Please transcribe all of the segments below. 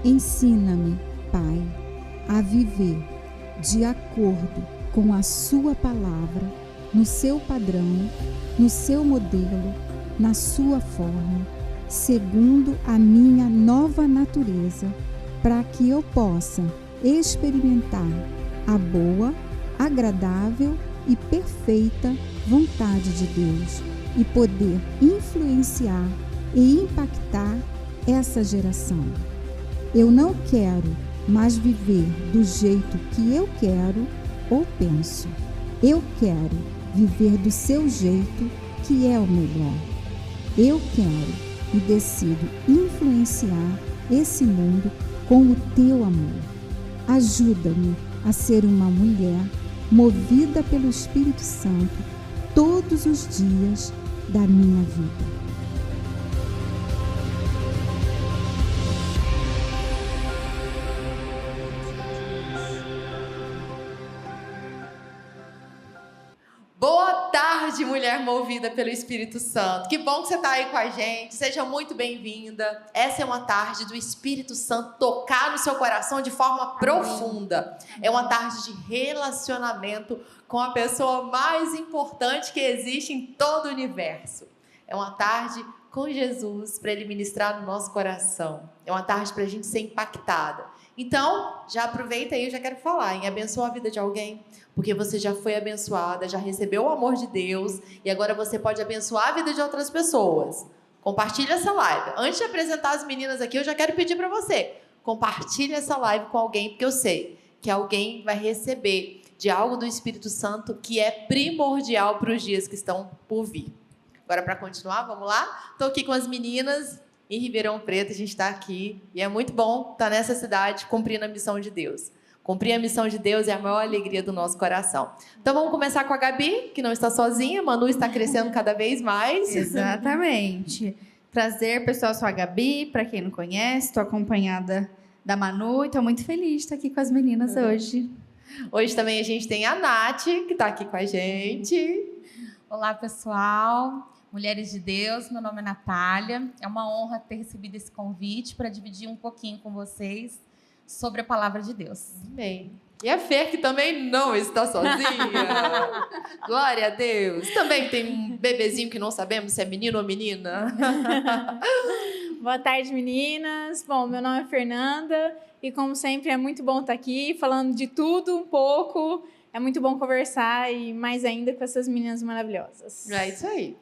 Ensina-me, Pai, a viver de acordo com a sua palavra, no seu padrão, no seu modelo, na sua forma, segundo a minha nova natureza, para que eu possa experimentar a boa, agradável e perfeita vontade de Deus e poder influenciar e impactar essa geração. Eu não quero mais viver do jeito que eu quero ou penso. Eu quero viver do seu jeito, que é o melhor. Eu quero e decido influenciar esse mundo com o teu amor. Ajuda-me a ser uma mulher movida pelo Espírito Santo todos os dias da minha vida. Boa tarde, mulher movida pelo Espírito Santo. Que bom que você está aí com a gente. Seja muito bem-vinda. Essa é uma tarde do Espírito Santo tocar no seu coração de forma profunda. É uma tarde de relacionamento com a pessoa mais importante que existe em todo o universo. É uma tarde com Jesus para Ele ministrar no nosso coração. É uma tarde para a gente ser impactada. Então, já aproveita aí, eu já quero falar em abençoar a vida de alguém, porque você já foi abençoada, já recebeu o amor de Deus e agora você pode abençoar a vida de outras pessoas. Compartilha essa live. Antes de apresentar as meninas aqui, eu já quero pedir para você, compartilhe essa live com alguém, porque eu sei que alguém vai receber de algo do Espírito Santo que é primordial para os dias que estão por vir. Agora, para continuar, vamos lá? Estou aqui com as meninas em Ribeirão Preto, a gente está aqui e é muito bom estar nessa cidade cumprindo a missão de Deus. Cumprir a missão de Deus é a maior alegria do nosso coração. Então vamos começar com a Gabi, que não está sozinha. Manu está crescendo cada vez mais. Exatamente. Prazer, pessoal, sou a Gabi. Para quem não conhece, estou acompanhada da Manu e estou muito feliz de estar aqui com as meninas hoje. Hoje também a gente tem a Nath, que está aqui com a gente. Olá, pessoal. Mulheres de Deus, meu nome é Natália. É uma honra ter recebido esse convite para dividir um pouquinho com vocês sobre a palavra de Deus. Amém. E a Fer, que também não está sozinha. Glória a Deus. Também tem um bebezinho que não sabemos se é menino ou menina. Boa tarde, meninas. Bom, meu nome é Fernanda e, como sempre, é muito bom estar aqui falando de tudo um pouco. É muito bom conversar e mais ainda com essas meninas maravilhosas. É isso aí.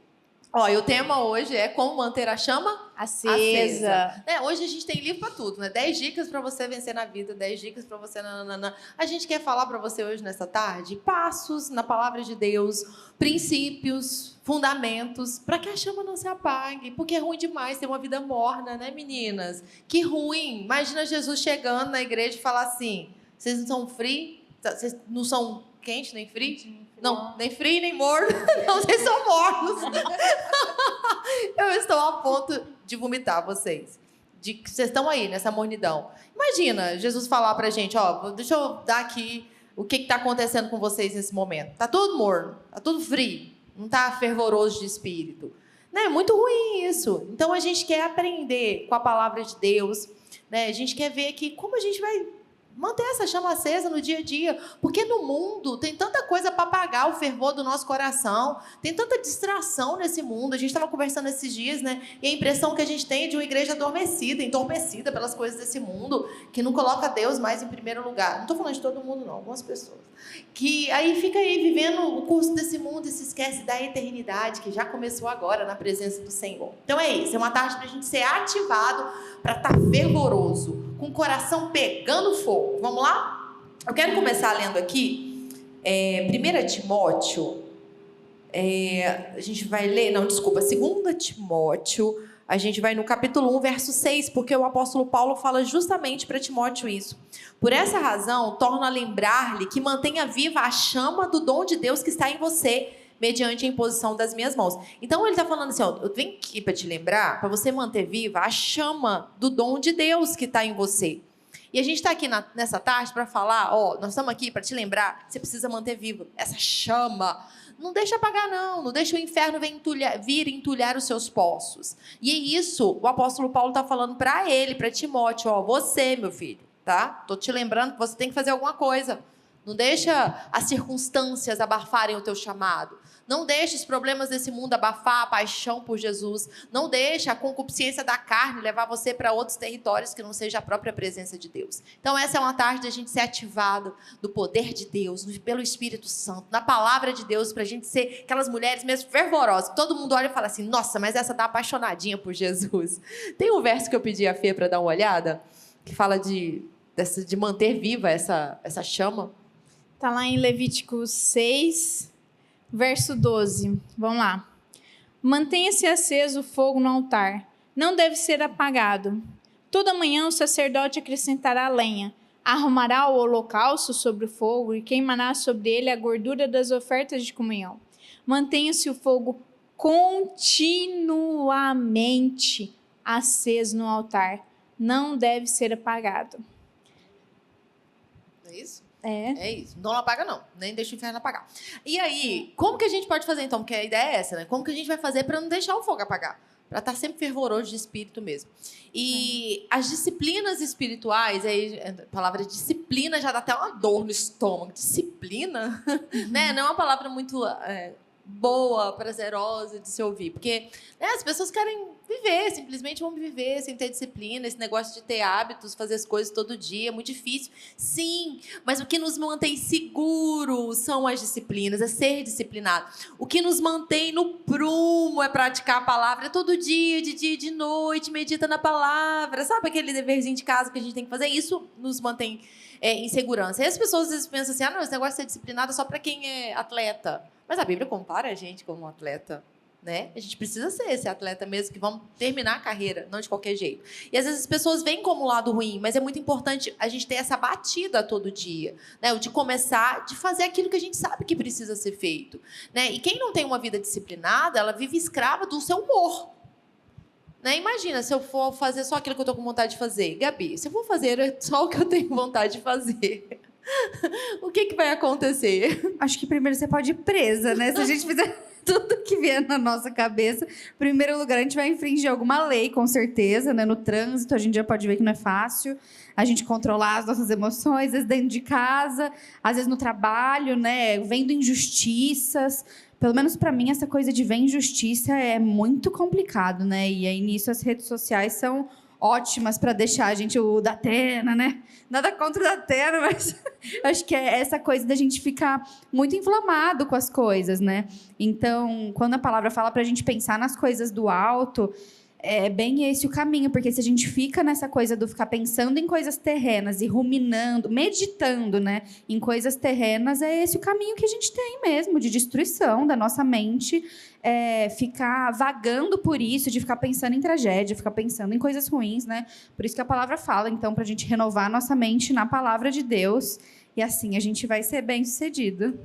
Ó, e o tema hoje é como manter a chama acesa. Hoje a gente tem livro para tudo, né? 10 dicas para você vencer na vida, 10 dicas para você... Nananana. A gente quer falar para você hoje, nessa tarde, passos na palavra de Deus, princípios, fundamentos, para que a chama não se apague, porque é ruim demais ter uma vida morna, né, meninas? Que ruim! Imagina Jesus chegando na igreja e falar assim, vocês não são frio? Vocês não são quente nem frio? Não, nem frio, nem morno. Não, vocês são mornos. Eu estou a ponto de vomitar vocês. Vocês estão aí nessa mornidão. Imagina Jesus falar pra gente, ó, deixa eu dar aqui o que está acontecendo com vocês nesse momento. Tá tudo morno, tá tudo frio, não tá fervoroso de espírito. Né? É muito ruim isso. Então a gente quer aprender com a palavra de Deus, né? A gente quer ver aqui como a gente vai manter essa chama acesa no dia a dia, porque no mundo tem tanta coisa para apagar o fervor do nosso coração, tem tanta distração nesse mundo. A gente estava conversando esses dias, né? E a impressão que a gente tem é de uma igreja adormecida, entorpecida pelas coisas desse mundo, que não coloca Deus mais em primeiro lugar. Não estou falando de todo mundo, não, algumas pessoas. Que aí fica aí vivendo o curso desse mundo e se esquece da eternidade, que já começou agora na presença do Senhor. Então é isso, é uma tarde para a gente ser ativado, para estar fervoroso, com o coração pegando fogo. Vamos lá? Eu quero começar lendo aqui 1 Timóteo, a gente vai ler, 2 Timóteo, a gente vai no capítulo 1, verso 6, porque o apóstolo Paulo fala justamente para Timóteo isso. Por essa razão, torno a lembrar-lhe que mantenha viva a chama do dom de Deus que está em você, mediante a imposição das minhas mãos. Então ele está falando assim, ó, eu venho aqui para te lembrar, para você manter viva a chama do dom de Deus que está em você. E a gente está aqui nessa tarde para falar, ó, nós estamos aqui para te lembrar, você precisa manter viva essa chama não deixa apagar não, não deixa o inferno vir entulhar os seus poços. E é isso, o apóstolo Paulo está falando para ele, para Timóteo, ó, você, meu filho, tá? Tô te lembrando que você tem que fazer alguma coisa. Não deixa as circunstâncias abafarem o teu chamado. Não deixa os problemas desse mundo abafar a paixão por Jesus. Não deixa a concupiscência da carne levar você para outros territórios que não seja a própria presença de Deus. Então, essa é uma tarde da gente ser ativado do poder de Deus, pelo Espírito Santo, na palavra de Deus, para a gente ser aquelas mulheres mesmo fervorosas. Todo mundo olha e fala assim, nossa, mas essa tá apaixonadinha por Jesus. Tem um verso que eu pedi a Fê para dar uma olhada, que fala de manter viva essa chama. Está lá em Levítico 6, verso 12. Vamos lá. Mantenha-se aceso o fogo no altar. Não deve ser apagado. Toda manhã o sacerdote acrescentará lenha. Arrumará o holocausto sobre o fogo e queimará sobre ele a gordura das ofertas de comunhão. Mantenha-se o fogo continuamente aceso no altar. Não deve ser apagado. É isso? É isso. Não apaga, não. Nem deixa o inferno apagar. E aí, como que a gente pode fazer, então? Porque a ideia é essa, né? Como que a gente vai fazer para não deixar o fogo apagar? Para estar sempre fervoroso de espírito mesmo. E as disciplinas espirituais, aí, a palavra disciplina já dá até uma dor no estômago. Disciplina? Né? Não é uma palavra muito boa, prazerosa de se ouvir. Porque as pessoas querem viver, simplesmente vão viver sem ter disciplina. Esse negócio de ter hábitos, fazer as coisas todo dia, é muito difícil. Sim, mas o que nos mantém seguros são as disciplinas, é ser disciplinado. O que nos mantém no prumo é praticar a palavra todo dia, de dia e de noite, medita na palavra. Sabe aquele deverzinho de casa que a gente tem que fazer? Isso nos mantém em segurança. E as pessoas às vezes pensam assim, não, esse negócio de ser disciplinado é só para quem é atleta. Mas a Bíblia compara a gente como um atleta, né? A gente precisa ser esse atleta mesmo, que vamos terminar a carreira, não de qualquer jeito. E às vezes as pessoas veem como um lado ruim, mas é muito importante a gente ter essa batida todo dia, né? O de começar, de fazer aquilo que a gente sabe que precisa ser feito, né? E quem não tem uma vida disciplinada, ela vive escrava do seu humor. Né? Imagina, se eu for fazer só aquilo que eu estou com vontade de fazer. Gabi, se eu for fazer só o que eu tenho vontade de fazer, o que vai acontecer? Acho que primeiro você pode ir presa, né? Se a gente fizer tudo que vier na nossa cabeça, em primeiro lugar, a gente vai infringir alguma lei, com certeza, né? No trânsito, a gente já pode ver que não é fácil a gente controlar as nossas emoções, às vezes dentro de casa, às vezes no trabalho, né? Vendo injustiças. Pelo menos para mim, essa coisa de ver injustiça é muito complicado, né? E aí, nisso, as redes sociais são ótimas para deixar a gente o Datena, né? Nada contra o Datena, mas acho que é essa coisa da gente ficar muito inflamado com as coisas, né? Então, quando a palavra fala para a gente pensar nas coisas do alto, é bem esse o caminho, porque se a gente fica nessa coisa do ficar pensando em coisas terrenas e ruminando, meditando, né, em coisas terrenas, é esse o caminho que a gente tem mesmo, de destruição da nossa mente, ficar vagando por isso, de ficar pensando em tragédia, ficar pensando em coisas ruins, né? Por isso que a palavra fala, então, para a gente renovar a nossa mente na palavra de Deus, e assim a gente vai ser bem-sucedido.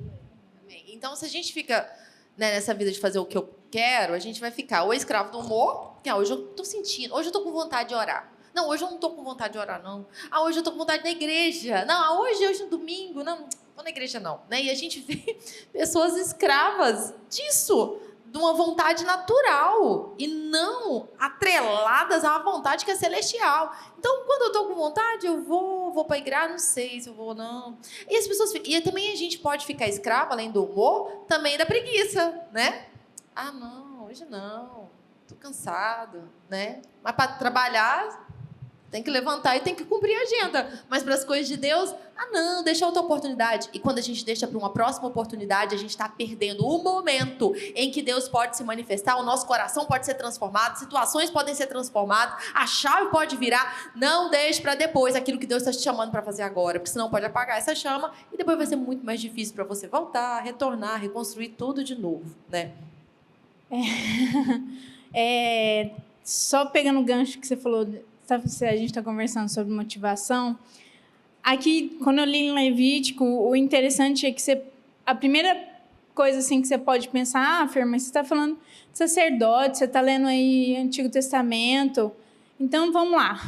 Então, se a gente fica nessa vida de fazer o que eu quero, a gente vai ficar ou escravo do humor, que hoje eu tô sentindo, hoje eu tô com vontade de orar. Não, hoje eu não tô com vontade de orar, não. Hoje eu tô com vontade de ir na igreja. Não, hoje é domingo, não vou na igreja, não. Né? E a gente vê pessoas escravas disso, de uma vontade natural e não atreladas a uma vontade que é celestial. Então, quando eu tô com vontade, eu vou para a igreja, não sei se eu vou, não. E as pessoas ficam, e também a gente pode ficar escravo, além do humor, também da preguiça, né? Não, hoje não, tô cansado, né? Mas para trabalhar, tem que levantar e tem que cumprir a agenda. Mas para as coisas de Deus, não, deixa outra oportunidade. E quando a gente deixa para uma próxima oportunidade, a gente está perdendo o momento em que Deus pode se manifestar, o nosso coração pode ser transformado, situações podem ser transformadas, a chave pode virar. Não deixe para depois aquilo que Deus está te chamando para fazer agora, porque senão pode apagar essa chama e depois vai ser muito mais difícil para você voltar, retornar, reconstruir tudo de novo, né? Só pegando o gancho que você falou, a gente está conversando sobre motivação. Aqui, quando eu li em Levítico, o interessante é que a primeira coisa assim que você pode pensar, Fer, mas você está falando de sacerdote, você está lendo aí Antigo Testamento. Então, vamos lá.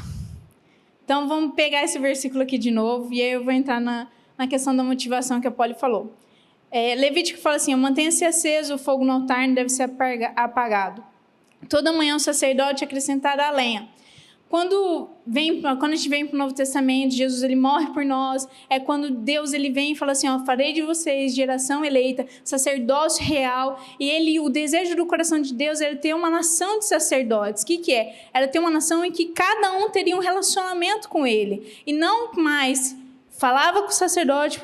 Então, vamos pegar esse versículo aqui de novo, e aí eu vou entrar na questão da motivação que a Polly falou. Levítico fala assim, mantenha-se aceso o fogo no altar, não deve ser apagado. Toda manhã o sacerdote acrescentará a lenha. Quando a gente vem para o Novo Testamento, Jesus ele morre por nós, é quando Deus ele vem e fala assim, farei de vocês geração eleita, sacerdócio real, e o desejo do coração de Deus era ter uma nação de sacerdotes. O que é? Era ter uma nação em que cada um teria um relacionamento com ele, e não mais falava com o sacerdote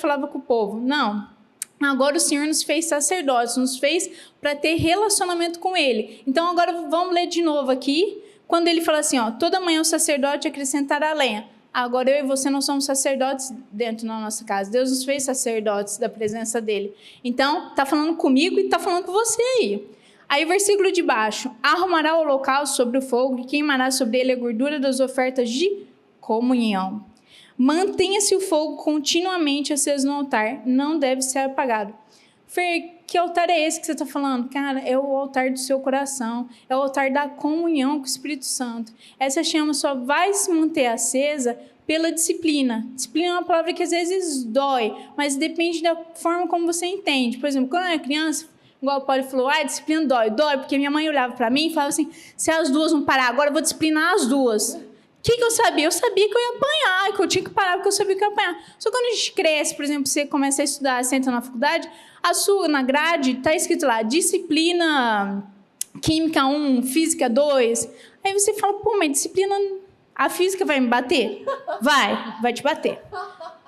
falava com o povo. Não. Agora o Senhor nos fez sacerdotes, nos fez para ter relacionamento com ele. Então agora vamos ler de novo aqui, quando ele fala assim, toda manhã o sacerdote acrescentará a lenha. Agora eu e você não somos sacerdotes dentro da nossa casa. Deus nos fez sacerdotes da presença dele. Então, está falando comigo e está falando com você aí. Aí, versículo de baixo. Arrumará o holocausto sobre o fogo e queimará sobre ele a gordura das ofertas de comunhão. Mantenha-se o fogo continuamente aceso no altar. Não deve ser apagado. Fer, que altar é esse que você está falando? Cara, é o altar do seu coração, é o altar da comunhão com o Espírito Santo. Essa chama só vai se manter acesa pela disciplina. Disciplina é uma palavra que às vezes dói, mas depende da forma como você entende. Por exemplo, quando eu era criança, igual o Paulo falou, disciplina dói, porque minha mãe olhava para mim e falava assim, se as duas vão parar, agora eu vou disciplinar as duas. O que eu sabia? Eu sabia que eu ia apanhar, que eu tinha que parar porque eu sabia que eu ia apanhar. Só que quando a gente cresce, por exemplo, você começa a estudar, você entra na faculdade, na grade está escrito lá, disciplina química 1, física 2. Aí você fala, mas disciplina, a física vai me bater? Vai te bater.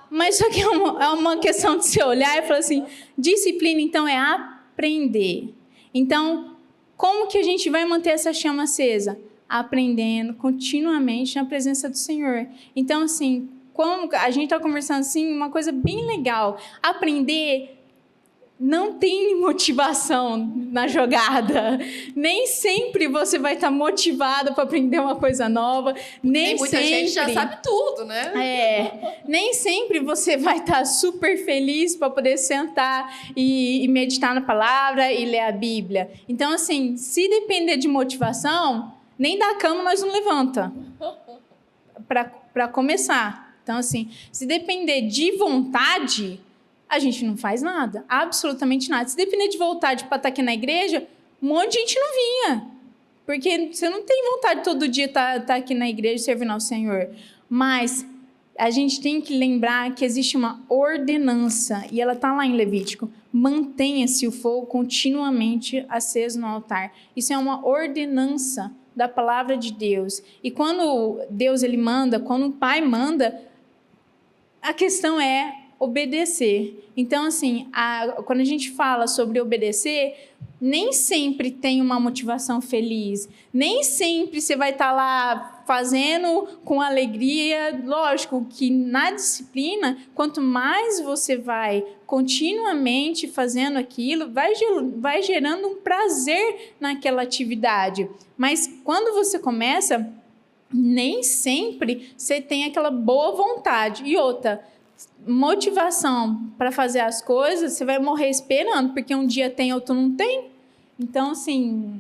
Mas só que é uma questão de você olhar e falar assim, disciplina então é aprender. Então, como que a gente vai manter essa chama acesa? Aprendendo continuamente na presença do Senhor. Então, assim, como a gente está conversando assim, uma coisa bem legal. Aprender não tem motivação na jogada. Nem sempre você vai estar motivado para aprender uma coisa nova. Nem muita sempre. Gente já sabe tudo, né? Nem sempre você vai estar super feliz para poder sentar e meditar na palavra e ler a Bíblia. Então, assim, se depender de motivação, nem da cama nós não levanta. Para começar. Então, assim, se depender de vontade, a gente não faz nada, absolutamente nada. Se depender de vontade para estar aqui na igreja, um monte de gente não vinha. Porque você não tem vontade todo dia estar aqui na igreja servindo ao Senhor. Mas a gente tem que lembrar que existe uma ordenança, e ela está lá em Levítico. Mantenha-se o fogo continuamente aceso no altar. Isso é uma ordenança da palavra de Deus. E quando Deus ele manda, quando o Pai manda, a questão é obedecer. Então, assim, quando a gente fala sobre obedecer, nem sempre tem uma motivação feliz, nem sempre você vai estar lá fazendo com alegria. Lógico que na disciplina, quanto mais você vai continuamente fazendo aquilo, vai gerando um prazer naquela atividade. Mas quando você começa, nem sempre você tem aquela boa vontade. E outra, motivação para fazer as coisas, você vai morrer esperando, porque um dia tem, outro não tem. Então, assim,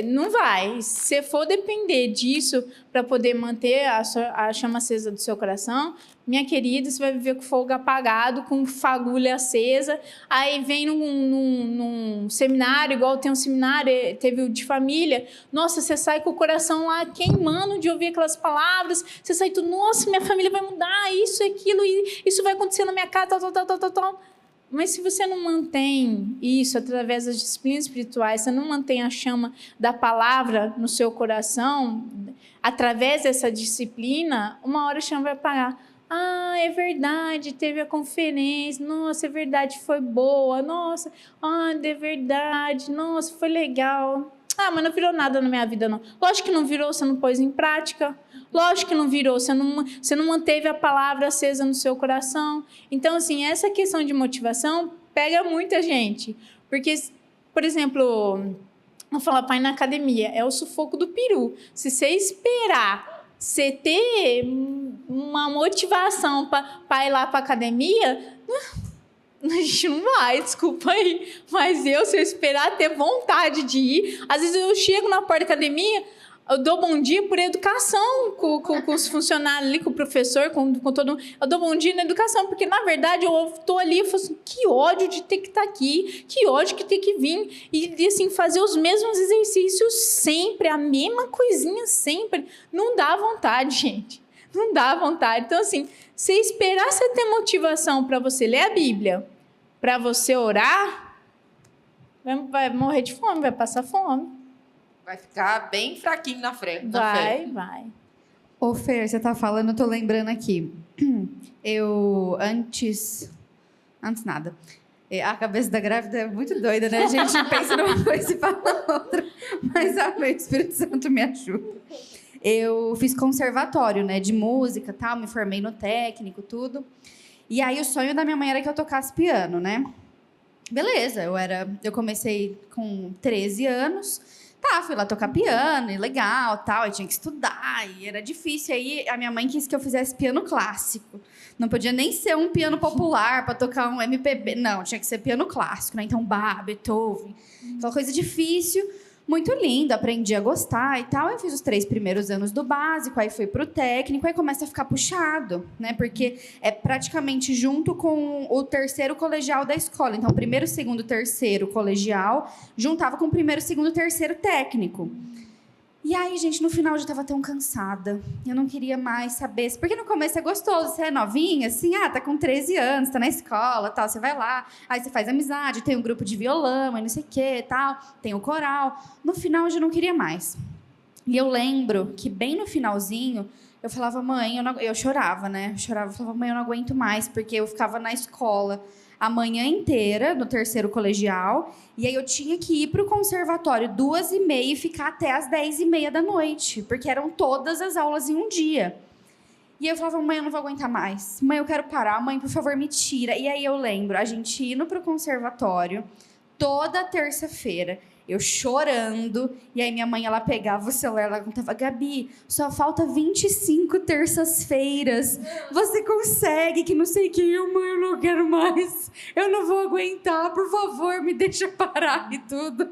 não vai. Se você for depender disso para poder manter a chama acesa do seu coração, minha querida, você vai viver com fogo apagado, com fagulha acesa. Aí vem num seminário, igual tem um seminário, teve o de família. Nossa, você sai com o coração lá queimando de ouvir aquelas palavras. Você sai tudo, nossa, minha família vai mudar, isso, aquilo, isso vai acontecer na minha casa, tal. Mas se você não mantém isso através das disciplinas espirituais, você não mantém a chama da palavra no seu coração, através dessa disciplina, uma hora a chama vai apagar. É verdade, teve a conferência, nossa, é verdade, foi boa, nossa, é verdade, nossa, foi legal. Mas não virou nada na minha vida, não. Lógico que não virou, você não pôs em prática. Lógico que não virou, você não manteve a palavra acesa no seu coração. Então, assim, essa questão de motivação pega muita gente. Porque, por exemplo, vou falar para ir na academia, é o sufoco do peru. Se você esperar você ter uma motivação para ir lá para a academia, a gente não vai, desculpa aí. Mas se eu esperar ter vontade de ir, às vezes eu chego na porta da academia, Eu dou bom dia por educação com os funcionários ali, com o professor, com todo mundo. Eu dou bom dia na educação, porque, na verdade, eu tô ali e falo assim, que ódio de ter que estar aqui, que ódio de ter que vir. E, assim, fazer os mesmos exercícios sempre, a mesma coisinha sempre. Não dá vontade, gente. Não dá vontade. Então, assim, você esperar você ter motivação para você ler a Bíblia, para você orar, vai morrer de fome, vai passar fome. Vai ficar bem fraquinho na frente. na fé. Vai. Ô, Fer, você tá falando, eu tô lembrando aqui. Eu, antes nada. A cabeça da grávida é muito doida, né? A gente pensa numa coisa e fala outra. Mas, amém, o Espírito Santo me ajuda. Eu fiz conservatório, né? De música e tal, me formei no técnico, tudo. E aí, o sonho da minha mãe era que eu tocasse piano, né? Beleza, eu comecei com 13 anos. Tá, fui lá tocar piano, e legal, tal, eu tinha que estudar, e era difícil. Aí a minha mãe quis que eu fizesse piano clássico. Não podia nem ser um piano popular para tocar um MPB, não, tinha que ser piano clássico, né? Então, Bach, Beethoven, aquela coisa difícil, muito linda, aprendi a gostar e tal. Eu fiz os 3 primeiros anos do básico, aí fui pro técnico, aí começa a ficar puxado, né? Porque é praticamente junto com o 3º colegial da escola. Então, 1º, 2º, 3º colegial juntava com o 1º, 2º, 3º técnico. E aí, gente, no final eu já estava tão cansada. Eu não queria mais saber. Porque no começo é gostoso, você é novinha, assim, tá com 13 anos, tá na escola, tal, você vai lá, aí você faz amizade, tem um grupo de violão, e não sei o quê, tal, tem o coral. No final eu já não queria mais. E eu lembro que bem no finalzinho, eu falava, mãe, eu chorava, né? Eu chorava, eu falava, mãe, eu não aguento mais, porque eu ficava na escola a manhã inteira, no 3º colegial, e aí eu tinha que ir para o conservatório 2h30 e ficar até as 10h30 da noite, porque eram todas as aulas em um dia. E eu falava, mãe, eu não vou aguentar mais. Mãe, eu quero parar. Mãe, por favor, me tira. E aí eu lembro, a gente indo para o conservatório, toda terça-feira, eu chorando, e aí minha mãe, ela pegava o celular, ela contava, Gabi, só falta 25 terças-feiras, você consegue, que não sei o que, mãe, eu não quero mais, eu não vou aguentar, por favor, me deixa parar e tudo.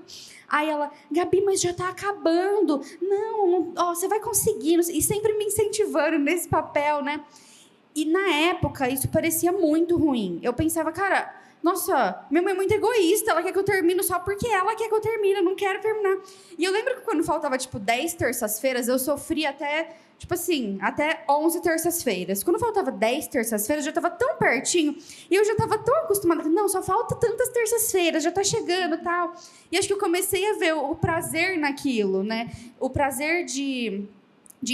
Aí ela, Gabi, mas já tá acabando, não, ó, você vai conseguir, e sempre me incentivando nesse papel, né? E na época, isso parecia muito ruim, eu pensava, cara, nossa, minha mãe é muito egoísta, ela quer que eu termine só porque ela quer que eu termine, eu não quero terminar. E eu lembro que quando faltava, 10 terças-feiras, eu sofria até, até 11 terças-feiras. Quando faltava 10 terças-feiras, eu já estava tão pertinho, e eu já estava tão acostumada, não, só falta tantas terças-feiras, já está chegando e tal. E acho que eu comecei a ver o prazer naquilo, né? O prazer de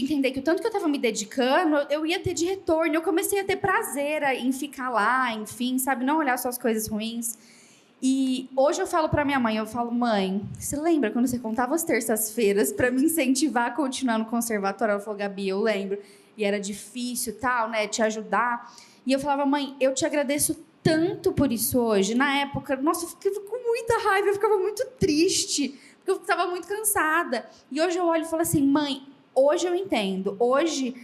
entender que o tanto que eu estava me dedicando, eu ia ter de retorno. Eu comecei a ter prazer em ficar lá, enfim, sabe? Não olhar só as coisas ruins. E hoje eu falo para minha mãe, mãe, você lembra quando você contava as terças-feiras para me incentivar a continuar no conservatório? Ela falou, Gabi, eu lembro. E era difícil, tal, né? Te ajudar. E eu falava, mãe, eu te agradeço tanto por isso hoje. Na época, nossa, eu ficava com muita raiva, eu ficava muito triste, porque eu estava muito cansada. E hoje eu olho e falo assim, mãe, hoje eu entendo. Hoje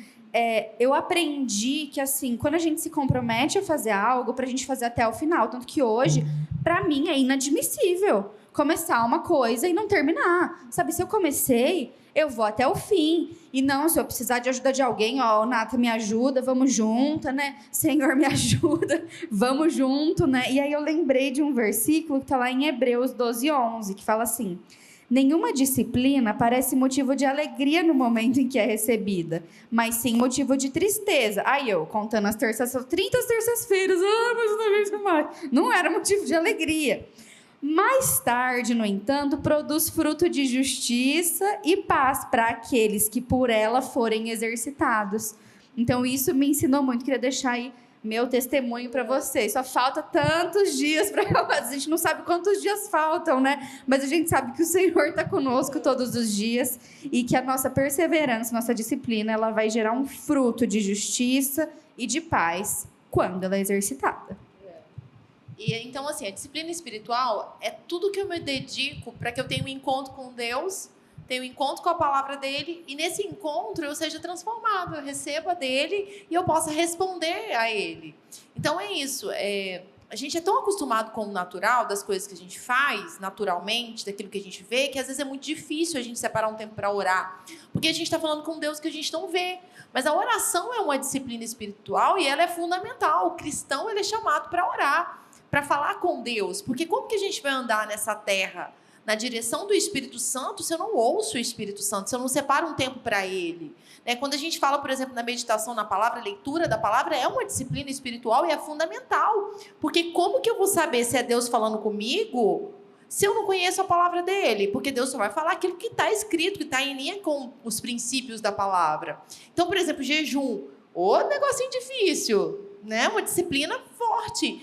eu aprendi que, assim, quando a gente se compromete a fazer algo, pra gente fazer até o final. Tanto que hoje, pra mim, é inadmissível começar uma coisa e não terminar. Sabe, se eu comecei, eu vou até o fim. E não, se eu precisar de ajuda de alguém, ó, Nata, me ajuda, vamos junto, né? Senhor, me ajuda, vamos junto, né? E aí eu lembrei de um versículo que tá lá em Hebreus 12:11, que fala assim: nenhuma disciplina parece motivo de alegria no momento em que é recebida, mas sim motivo de tristeza. Aí eu, contando as 30 terças-feiras, mas não aguento mais. Não era motivo de alegria. Mais tarde, no entanto, produz fruto de justiça e paz para aqueles que por ela forem exercitados. Então, isso me ensinou muito. Queria deixar aí meu testemunho para vocês. Só falta tantos dias para acabar. A gente não sabe quantos dias faltam, né? Mas a gente sabe que o Senhor está conosco todos os dias e que a nossa perseverança, nossa disciplina, ela vai gerar um fruto de justiça e de paz quando ela é exercitada. E então, assim, a disciplina espiritual é tudo que eu me dedico para que eu tenha um encontro com Deus, tenha um encontro com a palavra dele, e nesse encontro eu seja transformado, eu receba dele e eu possa responder a ele. Então é isso. a gente é tão acostumado com o natural, das coisas que a gente faz, naturalmente, daquilo que a gente vê, que às vezes é muito difícil a gente separar um tempo para orar. Porque a gente está falando com Deus que a gente não vê. Mas a oração é uma disciplina espiritual e ela é fundamental. O cristão, ele é chamado para orar, para falar com Deus. Porque como que a gente vai andar nessa terra na direção do Espírito Santo se eu não ouço o Espírito Santo, se eu não separo um tempo para Ele? Quando a gente fala, por exemplo, na meditação na palavra, a leitura da palavra é uma disciplina espiritual e é fundamental. Porque como que eu vou saber se é Deus falando comigo se eu não conheço a palavra dele? Porque Deus só vai falar aquilo que está escrito, que está em linha com os princípios da palavra. Então, por exemplo, jejum. Negocinho difícil, né? Uma disciplina forte.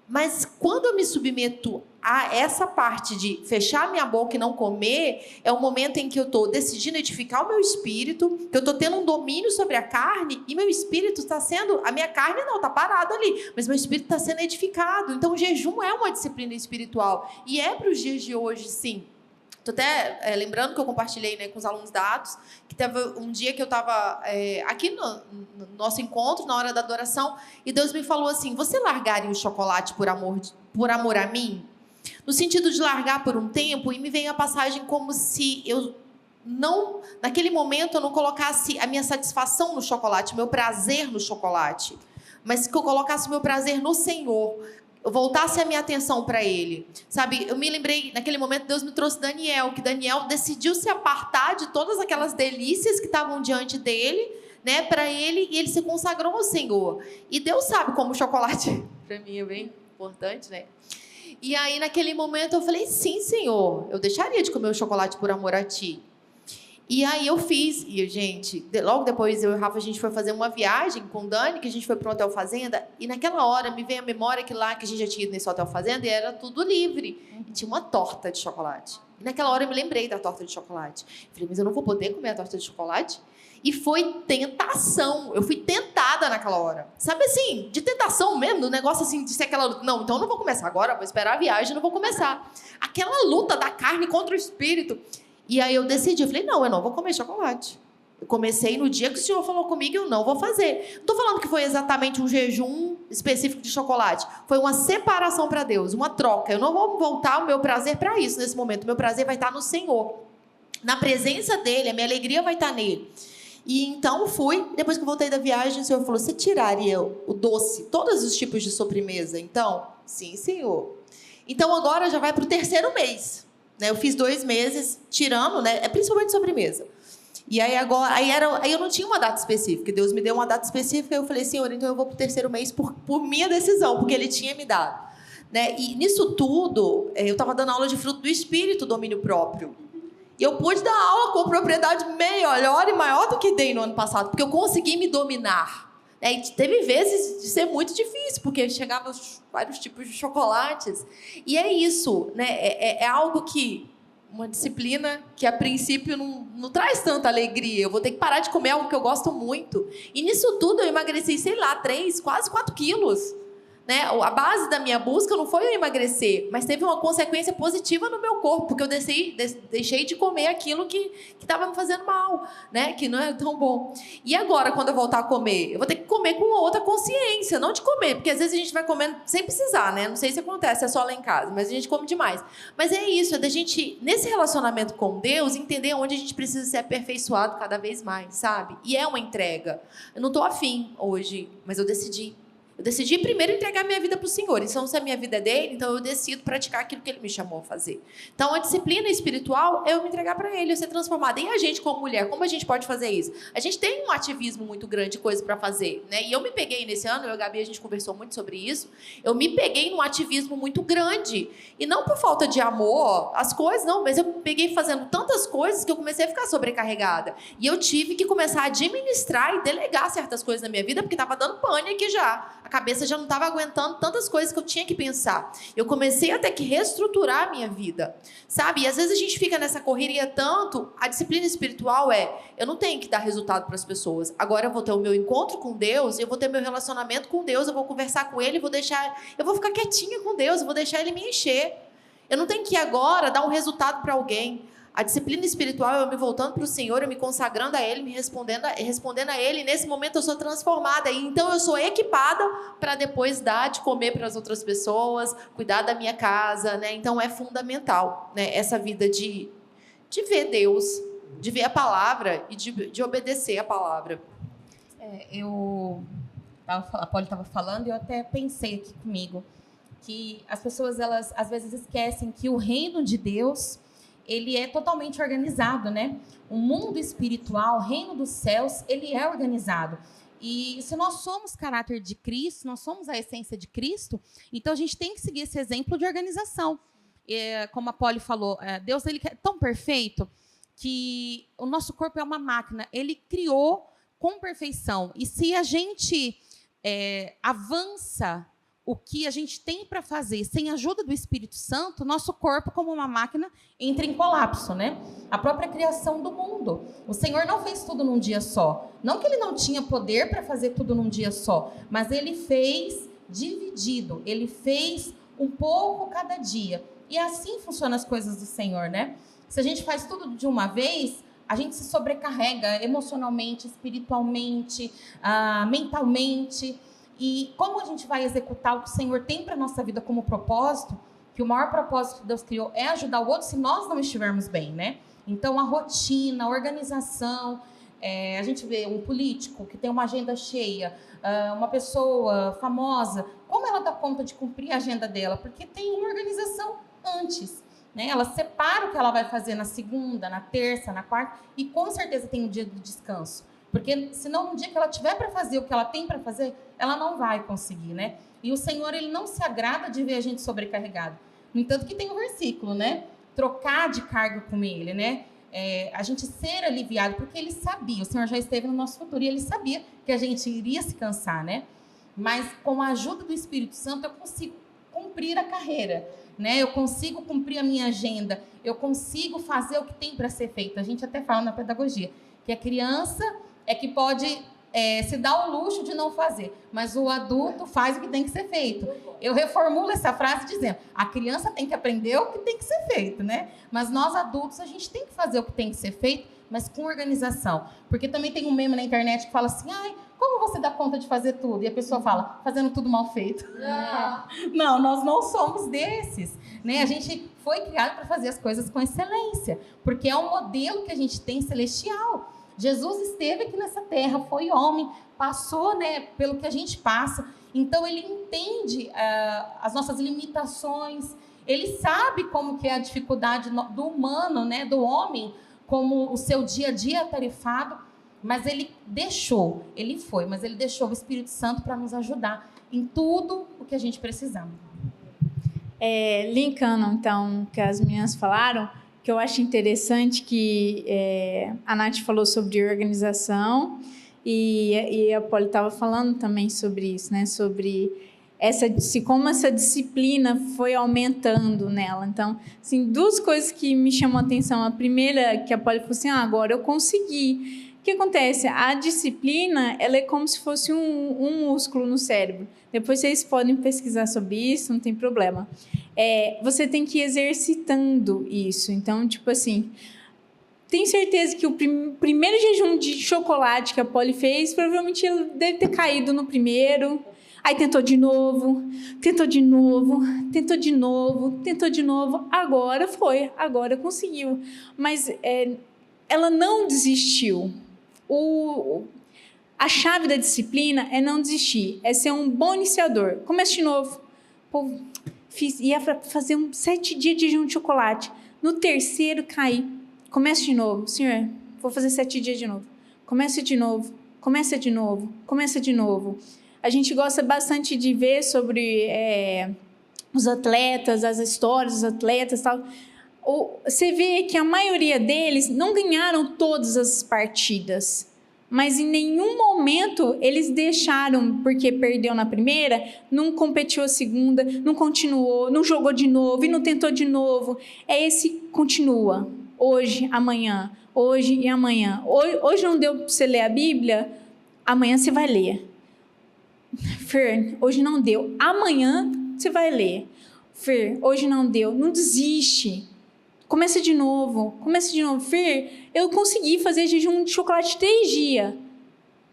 Mas quando eu me submeto a essa parte de fechar minha boca e não comer, é o momento em que eu estou decidindo edificar o meu espírito, que eu estou tendo um domínio sobre a carne, e meu espírito está sendo... A minha carne não, está parada ali, mas meu espírito está sendo edificado. Então, o jejum é uma disciplina espiritual. E é para os dias de hoje, sim. Estou até lembrando que eu compartilhei, né, com os alunos da Atos, que teve um dia que eu estava aqui no nosso encontro, na hora da adoração, e Deus me falou assim: você largaria o chocolate por amor a mim? No sentido de largar por um tempo, e me veio a passagem como se eu não, naquele momento, eu não colocasse a minha satisfação no chocolate, o meu prazer no chocolate, mas que eu colocasse o meu prazer no Senhor. Eu voltasse a minha atenção para Ele, sabe? Eu me lembrei, naquele momento, Deus me trouxe Daniel, que Daniel decidiu se apartar de todas aquelas delícias que estavam diante dele, né, para ele, e ele se consagrou ao Senhor. E Deus sabe como o chocolate, para mim, é bem importante, né? E aí, naquele momento, eu falei: sim, Senhor, eu deixaria de comer o chocolate por amor a Ti. E aí eu fiz, e gente, logo depois eu e o Rafa, a gente foi fazer uma viagem com o Dani, que a gente foi para um hotel fazenda, e naquela hora me veio a memória que lá, que a gente já tinha ido nesse hotel fazenda, e era tudo livre, e tinha uma torta de chocolate. E naquela hora eu me lembrei da torta de chocolate. Eu falei: mas eu não vou poder comer a torta de chocolate? E foi tentação, eu fui tentada naquela hora. Sabe assim, de tentação mesmo, do negócio assim, de ser aquela luta. Não, então eu não vou começar agora, vou esperar a viagem, não vou começar. Aquela luta da carne contra o espírito. E aí eu decidi, eu falei: não, eu não vou comer chocolate. Eu comecei no dia que o Senhor falou comigo, eu não vou fazer. Não estou falando que foi exatamente um jejum específico de chocolate. Foi uma separação para Deus, uma troca. Eu não vou voltar o meu prazer para isso nesse momento. O meu prazer vai estar no Senhor. Na presença dEle, a minha alegria vai estar nele. E então fui, depois que eu voltei da viagem, o Senhor falou: você tiraria o doce, todos os tipos de sobremesa? Então, sim, Senhor. Então agora já vai para o 3º mês. Eu fiz 2 meses tirando, né? Principalmente sobremesa. E aí agora, aí eu não tinha uma data específica. Deus me deu uma data específica e eu falei: Senhor, então eu vou para o 3º mês por minha decisão, porque Ele tinha me dado. Né? E nisso tudo, eu estava dando aula de fruto do Espírito, domínio próprio. E eu pude dar aula com propriedade melhor e maior do que dei no ano passado, porque eu consegui me dominar. E teve vezes de ser muito difícil, porque chegavam vários tipos de chocolates. E é isso, né? É algo que... Uma disciplina que, a princípio, não traz tanta alegria. Eu vou ter que parar de comer algo que eu gosto muito. E nisso tudo eu emagreci, sei lá, 3, quase 4 quilos. Né? A base da minha busca não foi eu emagrecer, mas teve uma consequência positiva no meu corpo, porque eu deixei de comer aquilo que estava me fazendo mal, né? Que não é tão bom. E agora, quando eu voltar a comer, eu vou ter que comer com outra consciência, não de comer, porque às vezes a gente vai comendo sem precisar, né? Não sei se acontece, é só lá em casa, mas a gente come demais. Mas é isso, é da gente, nesse relacionamento com Deus, entender onde a gente precisa ser aperfeiçoado cada vez mais, sabe? E é uma entrega. Eu não estou afim hoje, mas eu decidi. Eu decidi primeiro entregar minha vida para o Senhor. Então, se a minha vida é dele, então eu decido praticar aquilo que ele me chamou a fazer. Então, a disciplina espiritual é eu me entregar para ele, eu ser transformada. E a gente, como mulher, como a gente pode fazer isso? A gente tem um ativismo muito grande de coisa para fazer, né? E eu me peguei nesse ano, eu e a Gabi, a gente conversou muito sobre isso. Eu me peguei num ativismo muito grande. E não por falta de amor, as coisas, não, mas eu me peguei fazendo tantas coisas que eu comecei a ficar sobrecarregada. E eu tive que começar a administrar e delegar certas coisas na minha vida, porque estava dando pane aqui já. A cabeça já não estava aguentando tantas coisas que eu tinha que pensar. Eu comecei a ter que reestruturar a minha vida, sabe? E às vezes a gente fica nessa correria tanto. A disciplina espiritual eu não tenho que dar resultado para as pessoas. Agora eu vou ter o meu encontro com Deus, eu vou ter meu relacionamento com Deus, eu vou conversar com Ele, eu vou ficar quietinha com Deus, eu vou deixar Ele me encher. Eu não tenho que agora dar um resultado para alguém. A disciplina espiritual é eu me voltando para o Senhor, eu me consagrando a Ele, me respondendo a Ele. E nesse momento eu sou transformada. E então eu sou equipada para depois dar de comer para as outras pessoas, cuidar da minha casa, né? Então é fundamental, né? Essa vida de ver Deus, de ver a palavra e de obedecer a palavra. A Polly estava falando e eu até pensei aqui comigo que as pessoas, elas às vezes esquecem que o reino de Deus, ele é totalmente organizado, né? O mundo espiritual, o reino dos céus, ele é organizado. E se nós somos caráter de Cristo, nós somos a essência de Cristo, então a gente tem que seguir esse exemplo de organização. Como a Polly falou, Deus, ele é tão perfeito que o nosso corpo é uma máquina. Ele criou com perfeição. E se a gente avança o que a gente tem para fazer sem a ajuda do Espírito Santo, nosso corpo, como uma máquina, entra em colapso, né? A própria criação do mundo. O Senhor não fez tudo num dia só. Não que ele não tinha poder para fazer tudo num dia só, mas ele fez dividido. Ele fez um pouco cada dia. E assim funcionam as coisas do Senhor, né? Se a gente faz tudo de uma vez, a gente se sobrecarrega emocionalmente, espiritualmente, mentalmente. E como a gente vai executar o que o Senhor tem para a nossa vida como propósito, que o maior propósito que Deus criou é ajudar o outro se nós não estivermos bem, né? Então, a rotina, a organização, a gente vê um político que tem uma agenda cheia, uma pessoa famosa, como ela dá conta de cumprir a agenda dela? Porque tem uma organização antes, né? Ela separa o que ela vai fazer na segunda, na terça, na quarta, e com certeza tem um dia de descanso. Porque senão, no dia que ela tiver para fazer o que ela tem para fazer, ela não vai conseguir, né? E o Senhor, ele não se agrada de ver a gente sobrecarregado. No entanto, que tem um versículo, né? Trocar de carga com ele, né? A gente ser aliviado, porque ele sabia, o Senhor já esteve no nosso futuro, e ele sabia que a gente iria se cansar, né? Mas com a ajuda do Espírito Santo, eu consigo cumprir a carreira, né? Eu consigo cumprir a minha agenda, eu consigo fazer o que tem para ser feito. A gente até fala na pedagogia que a criança é que pode se dar o luxo de não fazer, mas o adulto faz o que tem que ser feito. Eu reformulo essa frase dizendo, a criança tem que aprender o que tem que ser feito, né? Mas nós adultos, a gente tem que fazer o que tem que ser feito, mas com organização. Porque também tem um meme na internet que fala assim, como você dá conta de fazer tudo? E a pessoa fala, fazendo tudo mal feito. Não, nós não somos desses, né? A gente foi criado para fazer as coisas com excelência, porque é um modelo que a gente tem celestial. Jesus esteve aqui nessa terra, foi homem, passou, né, pelo que a gente passa. Então, ele entende as nossas limitações. Ele sabe como que é a dificuldade do humano, né, do homem, como o seu dia a dia atarefado. Mas ele deixou o Espírito Santo para nos ajudar em tudo o que a gente precisava. Linkando, então, o que as meninas falaram, que eu acho interessante que a Nath falou sobre organização e a Polly estava falando também sobre isso, né? Sobre como essa disciplina foi aumentando nela. Então, assim, duas coisas que me chamam a atenção. A primeira, que a Polly falou assim, agora eu consegui. O que acontece? A disciplina, ela é como se fosse um músculo no cérebro. Depois vocês podem pesquisar sobre isso, não tem problema. Você tem que ir exercitando isso. Então, tipo assim, tenho certeza que o primeiro jejum de chocolate que a Polly fez, provavelmente ela deve ter caído no primeiro. Aí tentou de novo. Agora conseguiu. Mas ela não desistiu. A chave da disciplina é não desistir, é ser um bom iniciador. Comece de novo. Pô, ia fazer 7 dias de jejum de chocolate. No terceiro, caí. Comece de novo. Senhor, vou fazer 7 dias de novo. Começa de novo. A gente gosta bastante de ver sobre os atletas, as histórias dos atletas e tal. Você vê que a maioria deles não ganharam todas as partidas, mas em nenhum momento eles deixaram, porque perdeu na primeira, não competiu a segunda, não continuou, não jogou de novo e não tentou de novo. Continua, hoje, amanhã, hoje e amanhã. Hoje não deu para você ler a Bíblia, amanhã você vai ler. Fer, hoje não deu, amanhã você vai ler. Fer, hoje não deu, não desiste. Começa de novo. Fer, eu consegui fazer jejum de chocolate 3 dias.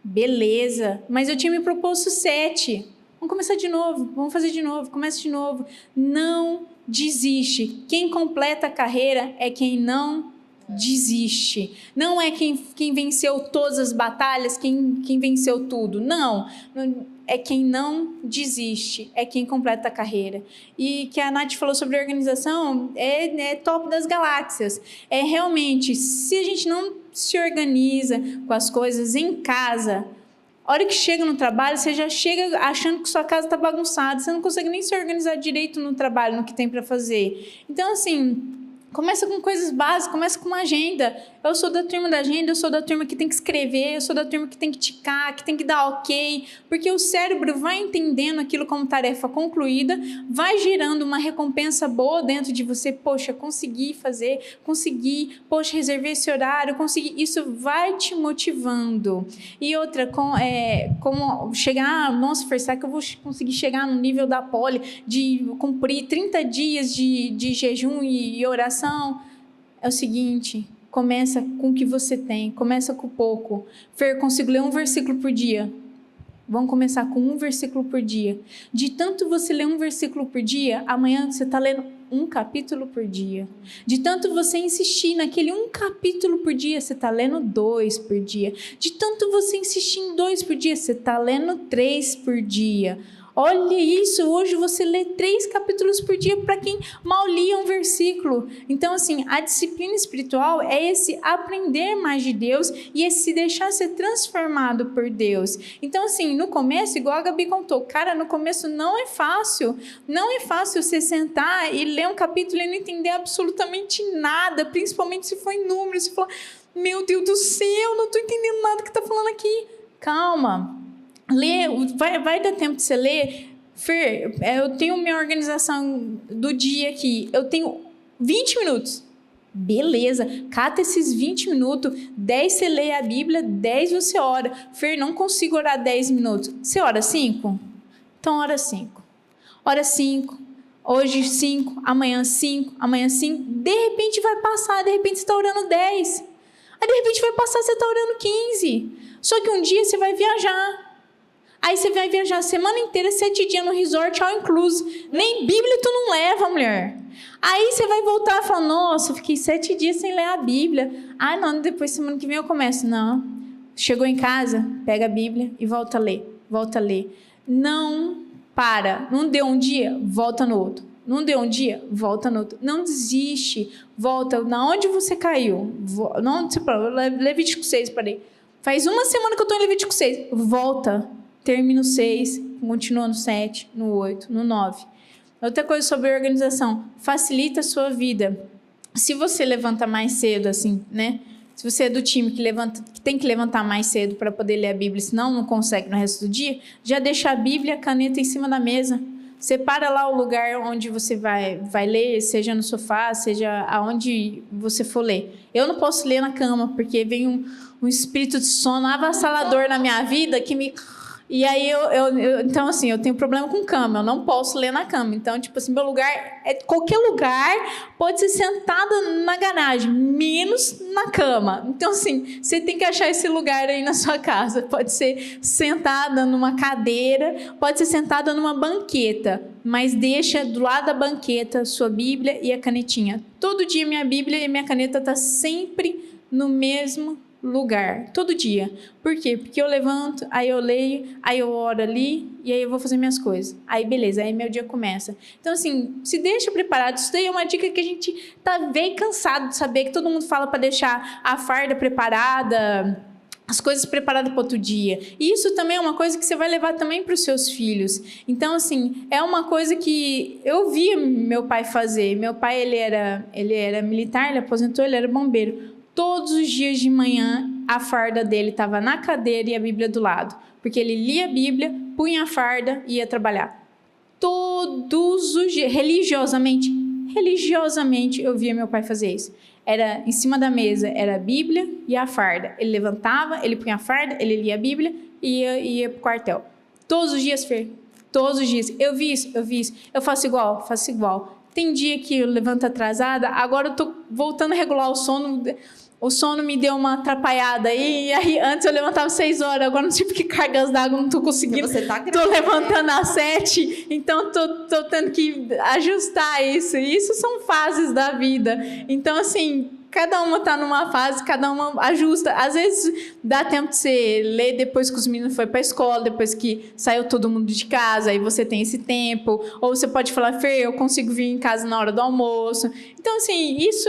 Beleza, mas eu tinha me proposto 7. Vamos começar de novo, vamos fazer de novo, começa de novo. Não desiste. Quem completa a carreira é quem não desiste. Não é quem venceu todas as batalhas, quem venceu tudo. Não, é quem não desiste, é quem completa a carreira. E que a Nath falou sobre organização, é top das galáxias. É realmente, se a gente não se organiza com as coisas em casa, a hora que chega no trabalho, você já chega achando que sua casa está bagunçada, você não consegue nem se organizar direito no trabalho, no que tem para fazer. Então, assim, começa com coisas básicas, começa com uma agenda. Eu sou da turma da agenda, eu sou da turma que tem que escrever, eu sou da turma que tem que ticar, que tem que dar ok, porque o cérebro vai entendendo aquilo como tarefa concluída, vai gerando uma recompensa boa dentro de você. Poxa, consegui fazer, poxa, reservei esse horário, consegui. Isso vai te motivando. E outra, como chegar, nossa, será que eu vou conseguir chegar no nível da Poli de cumprir 30 dias de jejum e oração? É o seguinte, começa com o que você tem, começa com pouco. Fer, consigo ler um versículo por dia? Vamos começar com um versículo por dia. De tanto você ler um versículo por dia, amanhã você está lendo um capítulo por dia. De tanto você insistir naquele um capítulo por dia, você está lendo 2 por dia. De tanto você insistir em 2 por dia, você está lendo 3 por dia. Olha isso, hoje você lê 3 capítulos por dia para quem mal lia um versículo. Então, assim, a disciplina espiritual é esse aprender mais de Deus e esse se deixar ser transformado por Deus. Então, assim, no começo, igual a Gabi contou, cara, no começo não é fácil. Não é fácil você sentar e ler um capítulo e não entender absolutamente nada, principalmente se for em números. Você fala, meu Deus do céu, não estou entendendo nada que está falando aqui. Calma. Lê, vai dar tempo de você ler. Fer, eu tenho minha organização do dia aqui. Eu tenho 20 minutos. Beleza, cata esses 20 minutos. 10 você lê a Bíblia, 10 você ora. Fer, não consigo orar 10 minutos. Você ora 5? Então ora 5. Ora 5. Hoje 5, amanhã 5, amanhã 5. De repente vai passar, de repente você está orando 10. Aí de repente vai passar, você está orando 15. Só que um dia você vai viajar. Aí você vai viajar a semana inteira, 7 dias no resort, all inclusive. Nem Bíblia tu não leva, mulher. Aí você vai voltar e falar, nossa, eu fiquei 7 dias sem ler a Bíblia. Ah, não, depois semana que vem eu começo. Não. Chegou em casa, pega a Bíblia e volta a ler. Volta a ler. Não para. Não deu um dia, volta no outro. Não deu um dia, volta no outro. Não desiste. Volta. Na onde você caiu? Não, Levítico 6, parei. Faz uma semana que eu estou em Levítico 6. Volta. Termina no 6, continua no 7, no 8, no 9. Outra coisa sobre a organização, facilita a sua vida. Se você levanta mais cedo, assim, né? Se você é do time que tem que levantar mais cedo para poder ler a Bíblia, senão não consegue no resto do dia, já deixa a Bíblia, a caneta em cima da mesa. Separa lá o lugar onde você vai ler, seja no sofá, seja aonde você for ler. Eu não posso ler na cama, porque vem um espírito de sono avassalador na minha vida que me... E aí, então, assim, eu tenho problema com cama, eu não posso ler na cama. Então, tipo assim, meu lugar qualquer lugar pode ser sentada na garagem, menos na cama. Então, assim, você tem que achar esse lugar aí na sua casa. Pode ser sentada numa cadeira, pode ser sentada numa banqueta, mas deixa do lado da banqueta sua Bíblia e a canetinha. Todo dia minha Bíblia e minha caneta tá sempre no mesmo lugar, todo dia. Por quê? Porque eu levanto, aí eu leio, aí eu oro ali, e aí eu vou fazer minhas coisas. Aí beleza, aí meu dia começa. Então assim, se deixa preparado. Isso daí é uma dica que a gente tá bem cansado de saber, que todo mundo fala para deixar a farda preparada, as coisas preparadas para outro dia. E isso também é uma coisa que você vai levar também para os seus filhos. Então, assim, é uma coisa que eu vi meu pai fazer. Meu pai, ele era militar, ele aposentou, ele era bombeiro. Todos os dias de manhã, a farda dele estava na cadeira e a Bíblia do lado. Porque ele lia a Bíblia, punha a farda e ia trabalhar. Todos os dias, religiosamente, eu via meu pai fazer isso. Era em cima da mesa, era a Bíblia e a farda. Ele levantava, ele punha a farda, ele lia a Bíblia e ia para o quartel. Todos os dias, Fer. Todos os dias. Eu vi isso. Eu faço igual. tem dia que eu levanto atrasada, agora eu tô voltando a regular o sono. O sono me deu uma atrapalhada aí, e aí antes eu levantava 6 horas, agora não sei porque cargas d'água, não tô conseguindo. Você tá tô levantando às 7, então tô tendo que ajustar isso. E isso são fases da vida. Então, assim, cada uma tá numa fase, cada uma ajusta. Às vezes dá tempo de você ler depois que os meninos foram pra escola, depois que saiu todo mundo de casa, aí você tem esse tempo. Ou você pode falar, Fer, eu consigo vir em casa na hora do almoço. Então, assim, isso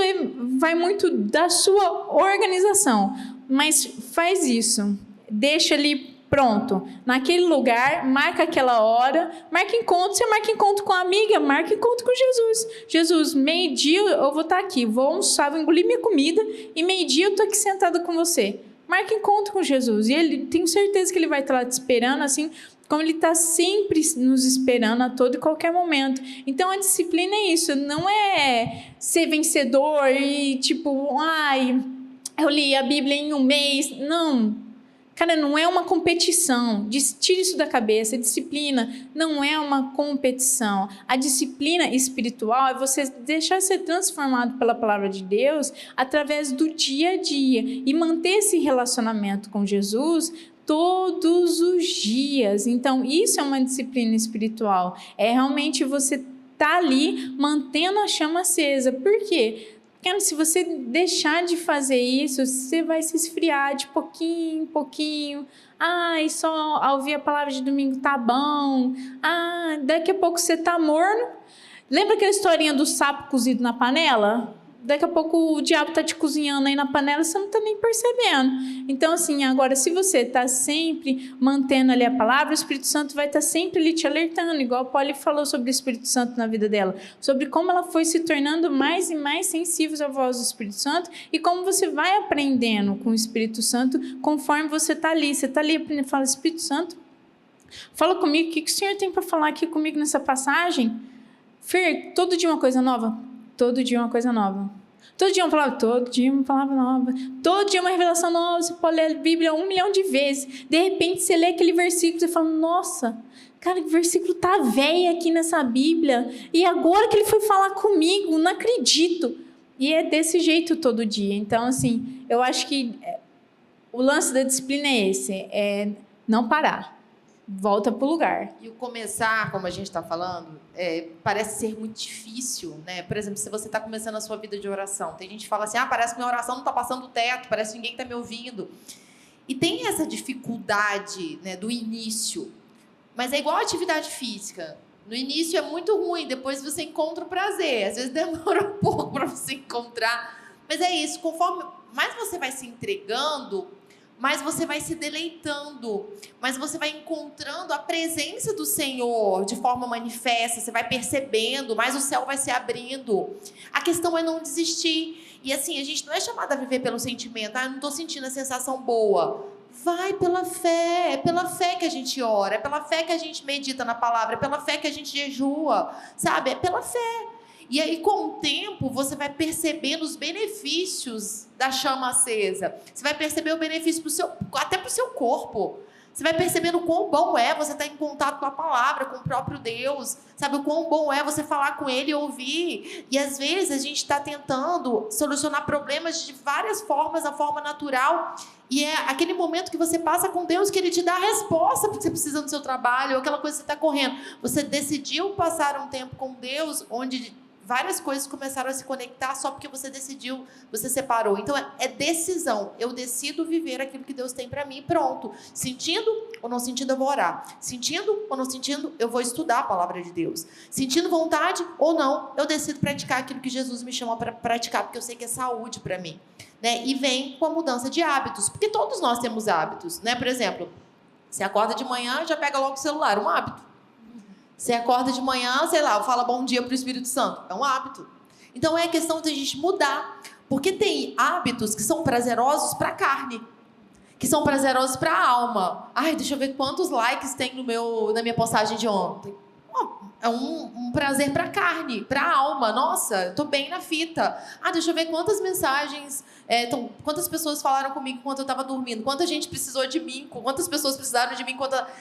vai muito da sua organização. Mas faz isso. Deixa ali pronto. Naquele lugar, marca aquela hora, marca encontro. Você marca encontro com a amiga, marca encontro com Jesus. Jesus, meio-dia eu vou estar aqui, vou almoçar, vou engolir minha comida e meio-dia eu tô aqui sentada com você. Marca encontro com Jesus. E ele, tenho certeza que ele vai estar lá te esperando, assim como ele está sempre nos esperando a todo e qualquer momento. Então, a disciplina é isso. Não é ser vencedor e tipo, ai, eu li a Bíblia em um mês. Não. Cara, não é uma competição. Tire isso da cabeça. A disciplina não é uma competição. A disciplina espiritual é você deixar ser transformado pela palavra de Deus através do dia a dia e manter esse relacionamento com Jesus todos os dias. Então, isso é uma disciplina espiritual. É realmente você estar ali mantendo a chama acesa. Por quê? Porque se você deixar de fazer isso, você vai se esfriar de pouquinho em pouquinho. E só ouvir a palavra de domingo tá bom. Daqui a pouco você tá morno. Lembra aquela historinha do sapo cozido na panela? Daqui a pouco o diabo tá te cozinhando aí na panela, você não tá nem percebendo. Então, assim, agora, se você tá sempre mantendo ali a palavra, o Espírito Santo vai estar sempre ali te alertando, igual a Polly falou sobre o Espírito Santo na vida dela, sobre como ela foi se tornando mais e mais sensível à voz do Espírito Santo e como você vai aprendendo com o Espírito Santo conforme você tá ali. Você tá ali aprendendo, fala, Espírito Santo, fala comigo, o que o Senhor tem para falar aqui comigo nessa passagem? Fer, todo dia uma coisa nova? Todo dia uma coisa nova. Todo dia uma palavra nova. Todo dia uma revelação nova. Você pode ler a Bíblia 1 milhão de vezes. De repente, você lê aquele versículo e você fala, nossa, cara, que versículo tá velho aqui nessa Bíblia. E agora que ele foi falar comigo, não acredito. E é desse jeito todo dia. Então, assim, eu acho que o lance da disciplina é esse. É não parar. Volta para o lugar. E o começar, como a gente está falando, parece ser muito difícil, né? Por exemplo, se você está começando a sua vida de oração, tem gente que fala assim, parece que minha oração não está passando do teto, parece que ninguém está me ouvindo. E tem essa dificuldade, né, do início. Mas é igual a atividade física. No início é muito ruim, depois você encontra o prazer. Às vezes demora um pouco para você encontrar. Mas é isso, conforme mais você vai se entregando, mas você vai se deleitando, mas você vai encontrando a presença do Senhor de forma manifesta, você vai percebendo, mas o céu vai se abrindo. A questão é não desistir. E assim, a gente não é chamado a viver pelo sentimento, eu não estou sentindo a sensação boa. Vai pela fé, é pela fé que a gente ora, é pela fé que a gente medita na palavra, é pela fé que a gente jejua, sabe? É pela fé. E aí, com o tempo, você vai percebendo os benefícios da chama acesa. Você vai perceber o benefício até para o seu corpo. Você vai percebendo o quão bom é você estar em contato com a palavra, com o próprio Deus. Sabe, o quão bom é você falar com Ele e ouvir. E, às vezes, a gente está tentando solucionar problemas de várias formas, da forma natural. E é aquele momento que você passa com Deus que Ele te dá a resposta porque você precisa do seu trabalho, ou aquela coisa que você está correndo. Você decidiu passar um tempo com Deus onde várias coisas começaram a se conectar só porque você decidiu, você separou. Então, é decisão. Eu decido viver aquilo que Deus tem para mim, pronto. Sentindo ou não sentindo, eu vou orar. Sentindo ou não sentindo, eu vou estudar a palavra de Deus. Sentindo vontade ou não, eu decido praticar aquilo que Jesus me chama para praticar, porque eu sei que é saúde para mim. Né? E vem com a mudança de hábitos, porque todos nós temos hábitos. Né? Por exemplo, você acorda de manhã e já pega logo o celular, um hábito. Você acorda de manhã, sei lá, fala bom dia para o Espírito Santo. É um hábito. Então, é questão de a gente mudar. Porque tem hábitos que são prazerosos para a carne. Que são prazerosos para a alma. Deixa eu ver quantos likes tem na minha postagem de ontem. É um prazer para a carne, para a alma. Nossa, eu tô bem na fita. Deixa eu ver quantas mensagens, quantas pessoas falaram comigo enquanto eu estava dormindo, quanta gente precisou de mim, quantas pessoas precisaram de mim,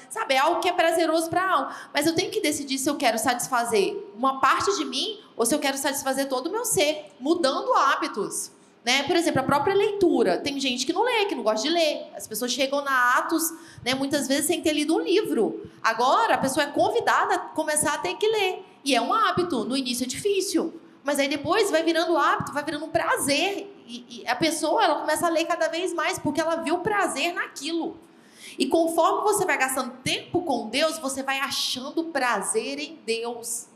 sabe, é algo que é prazeroso para a alma. Mas eu tenho que decidir se eu quero satisfazer uma parte de mim ou se eu quero satisfazer todo o meu ser, mudando hábitos. Né? Por exemplo, a própria leitura. Tem gente que não lê, que não gosta de ler. As pessoas chegam na Atos, né, muitas vezes sem ter lido um livro. Agora, a pessoa é convidada a começar a ter que ler. E é um hábito. No início é difícil. Mas aí depois vai virando hábito, vai virando um prazer. E a pessoa ela começa a ler cada vez mais, porque ela vê o prazer naquilo. E conforme você vai gastando tempo com Deus, você vai achando prazer em Deus.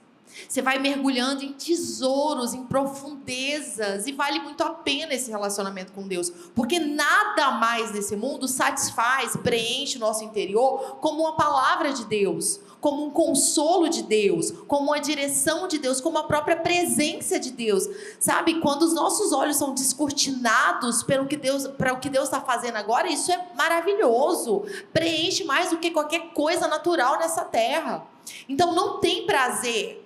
Você vai mergulhando em tesouros, em profundezas, e vale muito a pena esse relacionamento com Deus, porque nada mais nesse mundo satisfaz, preenche o nosso interior como uma palavra de Deus, como um consolo de Deus, como uma direção de Deus, como a própria presença de Deus. Sabe, quando os nossos olhos são descortinados para o que Deus está fazendo agora, isso é maravilhoso, preenche mais do que qualquer coisa natural nessa terra. Então não tem prazer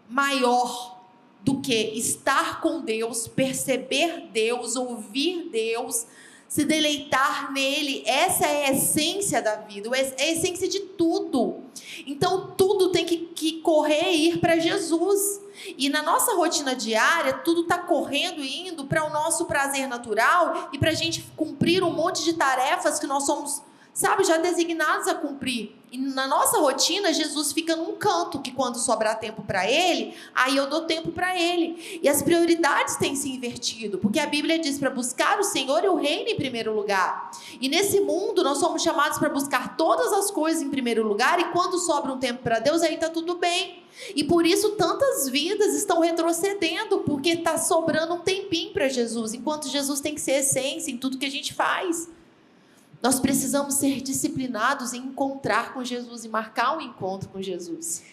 maior do que estar com Deus, perceber Deus, ouvir Deus, se deleitar nele. Essa é a essência da vida, é a essência de tudo. Então tudo tem que correr e ir para Jesus. E na nossa rotina diária, tudo está correndo e indo para o nosso prazer natural e para a gente cumprir um monte de tarefas que nós somos, sabe, já designados a cumprir. E na nossa rotina, Jesus fica num canto, que quando sobrar tempo para Ele, aí eu dou tempo para Ele. E as prioridades têm se invertido, porque a Bíblia diz para buscar o Senhor e o reino em primeiro lugar. E nesse mundo, nós somos chamados para buscar todas as coisas em primeiro lugar, e quando sobra um tempo para Deus, aí está tudo bem. E por isso tantas vidas estão retrocedendo, porque está sobrando um tempinho para Jesus, enquanto Jesus tem que ser essência em tudo que a gente faz. Nós precisamos ser disciplinados em encontrar com Jesus e marcar um encontro com Jesus.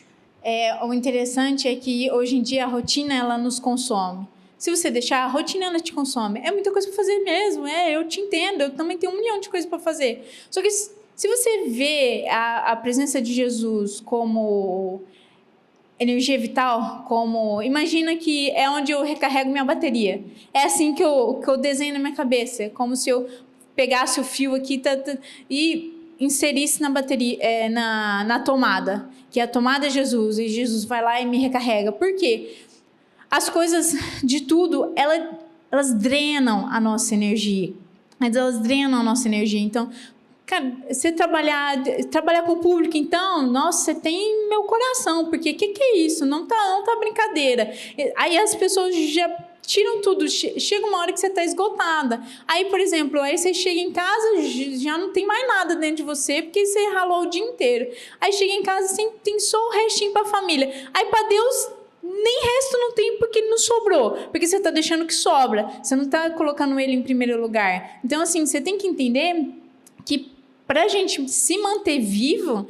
O interessante é que hoje em dia a rotina ela nos consome. Se você deixar, a rotina ela te consome. É muita coisa para fazer mesmo, eu te entendo, eu também tenho 1 milhão de coisas para fazer. Só que se você vê a presença de Jesus como energia vital, como imagina que é onde eu recarrego minha bateria. É assim que eu desenho na minha cabeça, como se eu pegasse o fio aqui e inserisse na bateria, na tomada, que a tomada é Jesus, e Jesus vai lá e me recarrega. Por quê? As coisas de tudo, elas drenam a nossa energia. Elas drenam a nossa energia. Então, cara, você trabalhar com o público, então, nossa, você tem meu coração, porque que é isso? Não tá brincadeira. Aí as pessoas já tiram tudo, chega uma hora que você está esgotada. Aí, por exemplo, aí você chega em casa, já não tem mais nada dentro de você, porque você ralou o dia inteiro. Aí chega em casa, tem só o restinho para a família. Aí para Deus, nem resto não tem, porque não sobrou. Porque você está deixando que sobra. Você não está colocando Ele em primeiro lugar. Então, assim, você tem que entender que para a gente se manter vivo,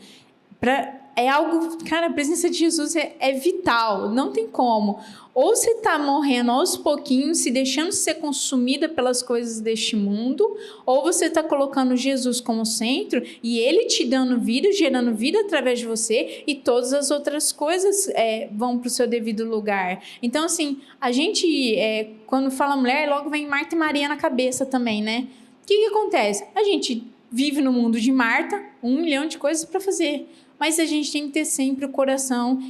é algo, cara, a presença de Jesus é vital, não tem como. Ou você está morrendo aos pouquinhos, se deixando ser consumida pelas coisas deste mundo, ou você está colocando Jesus como centro e Ele te dando vida, gerando vida através de você, e todas as outras coisas vão para o seu devido lugar. Então, assim, a gente, quando fala mulher, logo vem Marta e Maria na cabeça também, né? O que acontece? A gente vive no mundo de Marta, 1 milhão de coisas para fazer. Mas a gente tem que ter sempre o coração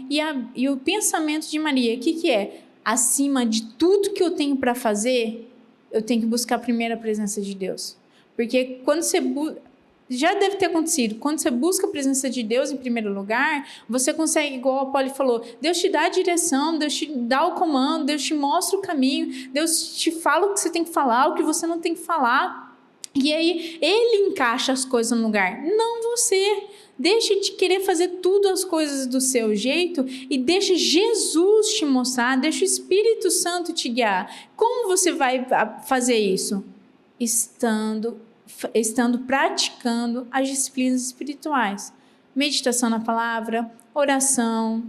e o pensamento de Maria. O que é? Acima de tudo que eu tenho para fazer, eu tenho que buscar primeiro a presença de Deus. Porque quando você... Já deve ter acontecido. Quando você busca a presença de Deus em primeiro lugar, você consegue, igual a Polly falou, Deus te dá a direção, Deus te dá o comando, Deus te mostra o caminho, Deus te fala o que você tem que falar, o que você não tem que falar. E aí, Ele encaixa as coisas no lugar, não você. Deixa de querer fazer tudo as coisas do seu jeito e deixa Jesus te mostrar, deixa o Espírito Santo te guiar. Como você vai fazer isso? Estando praticando as disciplinas espirituais. Meditação na palavra, oração,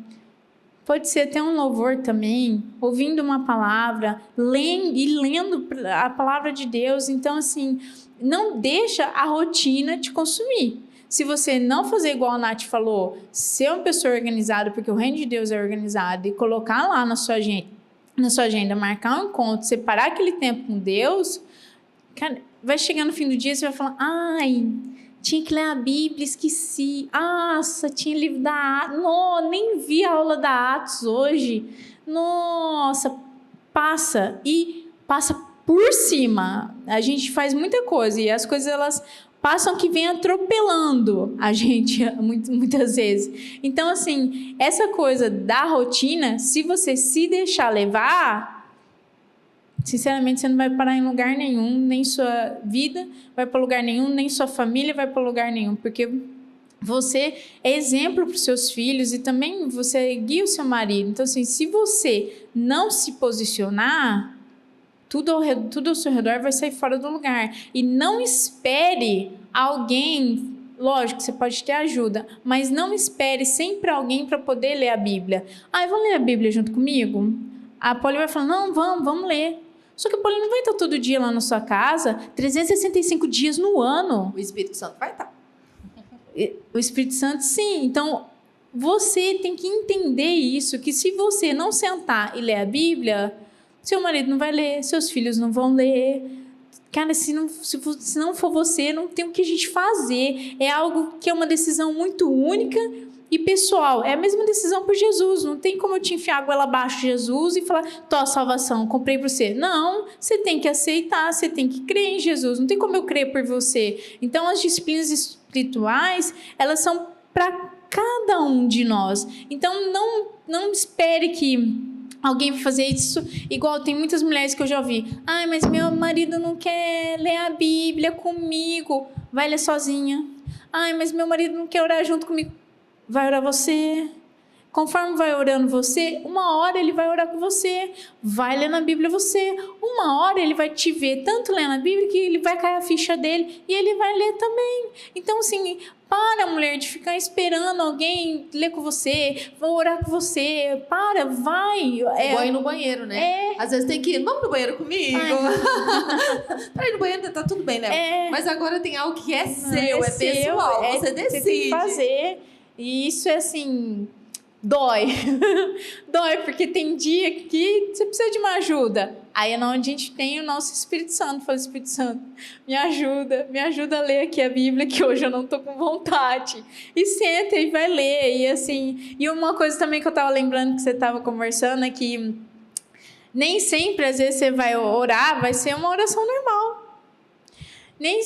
pode ser até um louvor também, ouvindo uma palavra, lendo a palavra de Deus. Então, assim, não deixa a rotina te consumir. Se você não fazer igual a Nath falou, ser uma pessoa organizada, porque o reino de Deus é organizado, e colocar lá na sua agenda, marcar um encontro, separar aquele tempo com Deus, cara, vai chegar no fim do dia e você vai falar, ai, tinha que ler a Bíblia, esqueci. Nossa, tinha livro da Atos. Não, nem vi a aula da Atos hoje. Nossa, passa por cima. A gente faz muita coisa e as coisas elas passam que vem atropelando a gente muitas vezes. Então, assim, essa coisa da rotina, se você se deixar levar, sinceramente, você não vai parar em lugar nenhum, nem sua vida vai para lugar nenhum, nem sua família vai para lugar nenhum, porque você é exemplo para os seus filhos e também você guia o seu marido. Então, assim, se você não se posicionar, tudo ao seu redor vai sair fora do lugar. E não espere alguém, lógico, você pode ter ajuda, mas não espere sempre alguém para poder ler a Bíblia. Ah, vão ler a Bíblia junto comigo? A Polly vai falar, não, vamos ler. Só que a Polly não vai estar todo dia lá na sua casa, 365 dias no ano. O Espírito Santo vai estar. O Espírito Santo, sim. Então, você tem que entender isso, que se você não sentar e ler a Bíblia, seu marido não vai ler, seus filhos não vão ler. Cara, se não for você, não tem o que a gente fazer. É algo que é uma decisão muito única e pessoal. É a mesma decisão por Jesus. Não tem como eu te enfiar a goela abaixo de Jesus e falar, tô, a salvação, comprei por você. Não, você tem que aceitar, você tem que crer em Jesus. Não tem como eu crer por você. Então, as disciplinas espirituais, elas são para cada um de nós. Então, não espere que alguém vai fazer isso igual tem muitas mulheres que eu já ouvi. Ai, mas meu marido não quer ler a Bíblia comigo. Vai ler sozinha. Ai, mas meu marido não quer orar junto comigo. Vai orar você. Conforme vai orando você, uma hora ele vai orar com você. Vai ler na Bíblia você. Uma hora ele vai te ver tanto lendo a Bíblia que ele vai cair a ficha dele e ele vai ler também. Então, assim, para, mulher, de ficar esperando alguém ler com você, vou orar com você. Para, vai. Igual ir no banheiro, né? Às vezes tem que ir, vamos no banheiro comigo. Para ir no banheiro tá tudo bem, né? Mas agora tem algo que é seu, é pessoal, você decide. Você tem que fazer. E isso é assim, dói. Dói, porque tem dia que você precisa de uma ajuda. Aí é onde a gente tem o nosso Espírito Santo. Fala, Espírito Santo, me ajuda a ler aqui a Bíblia, que hoje eu não tô com vontade. E senta e vai ler. E assim, e uma coisa também que eu tava lembrando que você tava conversando é que nem sempre, às vezes, você vai orar, vai ser uma oração normal. Nem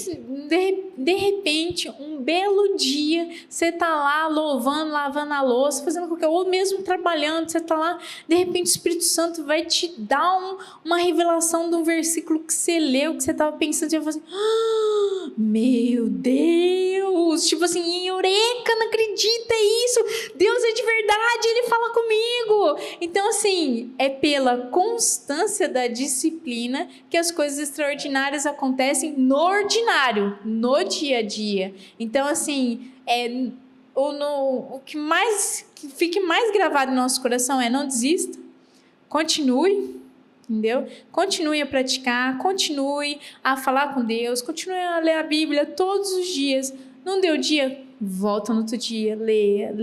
de repente, um belo dia, você tá lá louvando, lavando a louça, fazendo qualquer coisa, ou mesmo trabalhando, você tá lá, de repente o Espírito Santo vai te dar uma revelação de um versículo que você leu, que você tava pensando, e você vai assim, meu Deus, tipo assim, eureka, não acredita isso, Deus é de verdade, Ele fala comigo. Então, assim, é pela constância da disciplina que as coisas extraordinárias acontecem no ordinário, no dia a dia. Então, assim, o que fique mais gravado no nosso coração é não desista, continue, entendeu? Continue a praticar, continue a falar com Deus, continue a ler a Bíblia todos os dias. Não deu dia? Volta no outro dia, leia,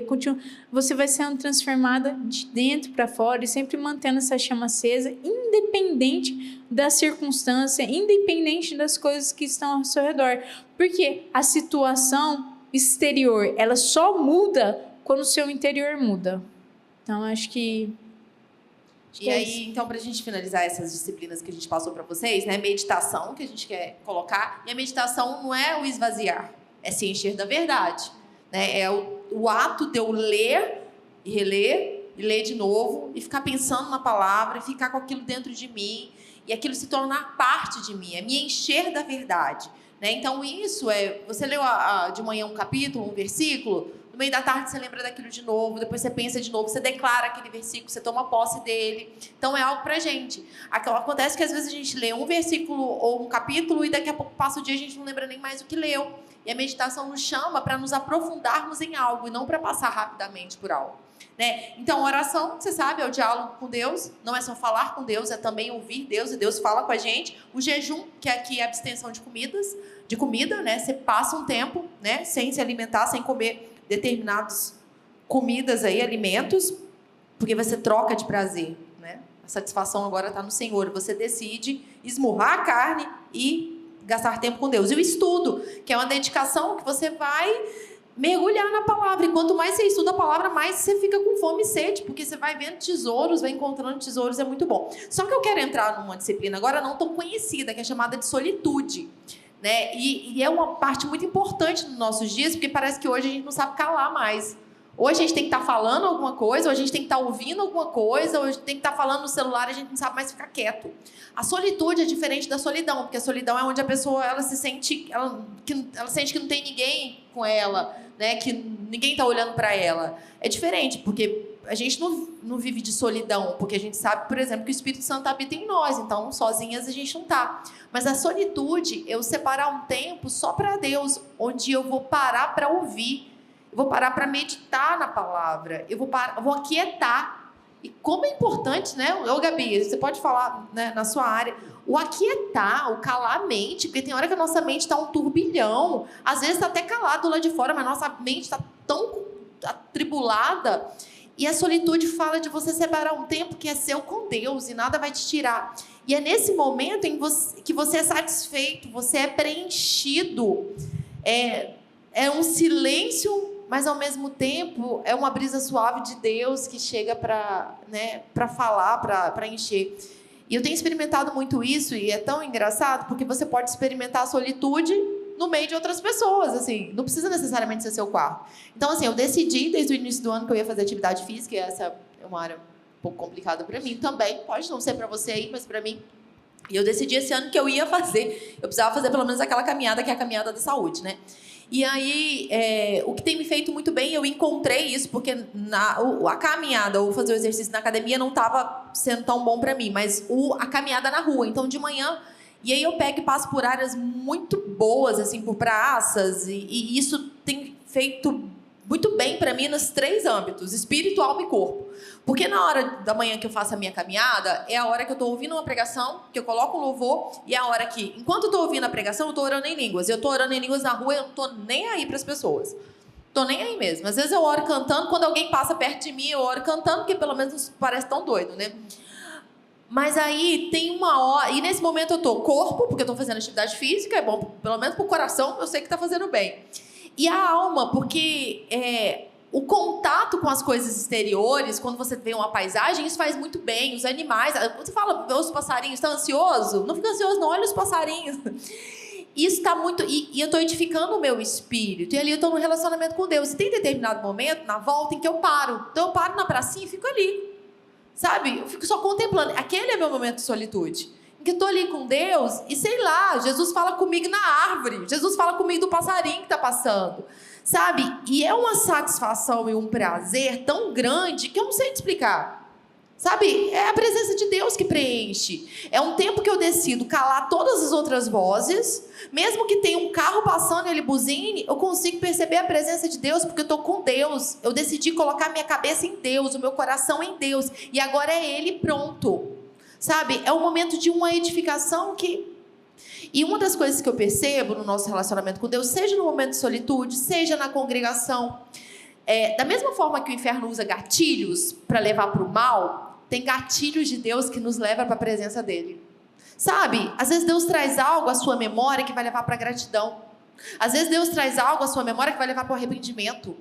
continua. Você vai sendo transformada de dentro para fora e sempre mantendo essa chama acesa, independente da circunstância, independente das coisas que estão ao seu redor. Porque a situação exterior, ela só muda quando o seu interior muda. Então, acho que E aí, então, pra gente finalizar essas disciplinas que a gente passou pra vocês, né? Meditação, que a gente quer colocar. E a meditação não é o esvaziar, é se encher da verdade, né? É o ato de eu ler e reler, e ler de novo, e ficar pensando na palavra, e ficar com aquilo dentro de mim, e aquilo se tornar parte de mim, é me encher da verdade, né? Então, isso é... Você leu de manhã um capítulo, um versículo... No meio da tarde você lembra daquilo de novo, depois você pensa de novo, você declara aquele versículo, você toma posse dele. Então é algo pra gente. Acontece que às vezes a gente lê um versículo ou um capítulo e daqui a pouco passa o dia e a gente não lembra nem mais o que leu. E a meditação nos chama para nos aprofundarmos em algo e não para passar rapidamente por algo. Né? Então, oração, você sabe, é o diálogo com Deus. Não é só falar com Deus, é também ouvir Deus. E Deus fala com a gente. O jejum, que aqui é a abstenção de comida, né? Você passa um tempo, né, sem se alimentar, sem comer determinadas comidas aí, alimentos, porque você troca de prazer, né? A satisfação agora está no Senhor. Você decide esmurrar a carne e gastar tempo com Deus. E o estudo, que é uma dedicação que você vai mergulhar na palavra. E quanto mais você estuda a palavra, mais você fica com fome e sede, porque você vai vendo tesouros, vai encontrando tesouros, é muito bom. Só que eu quero entrar numa disciplina agora não tão conhecida, que é chamada de solitude. Né? E é uma parte muito importante nos nossos dias, porque parece que hoje a gente não sabe calar mais. Ou a gente tem que estar falando alguma coisa, ou a gente tem que estar ouvindo alguma coisa, ou a gente tem que estar falando no celular e a gente não sabe mais ficar quieto. A solitude é diferente da solidão, porque a solidão é onde a pessoa ela sente que não tem ninguém com ela, né? Que ninguém está olhando para ela. É diferente, porque a gente não vive de solidão, porque a gente sabe, por exemplo, que o Espírito Santo habita em nós, então sozinhas a gente não está. Mas a solitude, eu separar um tempo só para Deus, onde eu vou parar para ouvir, eu vou parar para meditar na palavra, eu vou aquietar. E como é importante, né? Ô, Gabi, você pode falar, né, na sua área, o aquietar, o calar a mente, porque tem hora que a nossa mente está um turbilhão, às vezes está até calado lá de fora, mas nossa mente está tão atribulada. E a solitude fala de você separar um tempo que é seu com Deus e nada vai te tirar. E é nesse momento que você é satisfeito, você é preenchido. É um silêncio, mas ao mesmo tempo é uma brisa suave de Deus que chega para, né, para falar, para encher. E eu tenho experimentado muito isso e é tão engraçado porque você pode experimentar a solitude no meio de outras pessoas, assim, não precisa necessariamente ser seu quarto. Então, assim, eu decidi desde o início do ano que eu ia fazer atividade física, e essa é uma área um pouco complicada para mim também, pode não ser para você aí, mas para mim. E eu decidi esse ano que eu ia fazer, eu precisava fazer pelo menos aquela caminhada que é a caminhada da saúde, né? E aí, o que tem me feito muito bem, eu encontrei isso, porque a caminhada ou fazer o exercício na academia não estava sendo tão bom para mim, mas a caminhada na rua. Então, de manhã, e aí eu pego e passo por áreas muito boas, assim, por praças, e isso tem feito muito bem para mim nos 3 âmbitos, espírito, alma e corpo. Porque na hora da manhã que eu faço a minha caminhada, é a hora que eu estou ouvindo uma pregação, que eu coloco um louvor, e é a hora que, enquanto eu estou ouvindo a pregação, eu estou orando em línguas. Eu estou orando em línguas na rua, eu não estou nem aí para as pessoas. Estou nem aí mesmo. Às vezes eu oro cantando, quando alguém passa perto de mim, eu oro cantando, porque pelo menos parece tão doido, né? Mas aí tem uma hora, e nesse momento eu estou corpo, porque eu estou fazendo atividade física, é bom, pelo menos para o coração, eu sei que está fazendo bem. E a alma, porque o contato com as coisas exteriores, quando você vê uma paisagem, isso faz muito bem. Os animais, você fala, vê os passarinhos, está ansioso? Não fica ansioso, não, olha os passarinhos. Isso está muito... E eu estou edificando o meu espírito, e ali eu estou no relacionamento com Deus. E tem determinado momento, na volta, em que eu paro. Então eu paro na pracinha e fico ali. Sabe? Eu fico só contemplando. Aquele é meu momento de solitude. Em que eu estou ali com Deus e, sei lá, Jesus fala comigo na árvore. Jesus fala comigo do passarinho que está passando. Sabe? E é uma satisfação e um prazer tão grande que eu não sei te explicar. Sabe? É a presença de Deus que preenche. É um tempo que eu decido calar todas as outras vozes. Mesmo que tenha um carro passando e ele buzine, eu consigo perceber a presença de Deus porque eu estou com Deus. Eu decidi colocar minha cabeça em Deus, o meu coração em Deus. E agora é Ele pronto. Sabe? É um momento de uma edificação que... E uma das coisas que eu percebo no nosso relacionamento com Deus, seja no momento de solitude, seja na congregação, da mesma forma que o inferno usa gatilhos para levar para o mal, tem gatilhos de Deus que nos levam para a presença dele. Sabe? Às vezes Deus traz algo à sua memória que vai levar para a gratidão. Às vezes Deus traz algo à sua memória que vai levar para o arrependimento.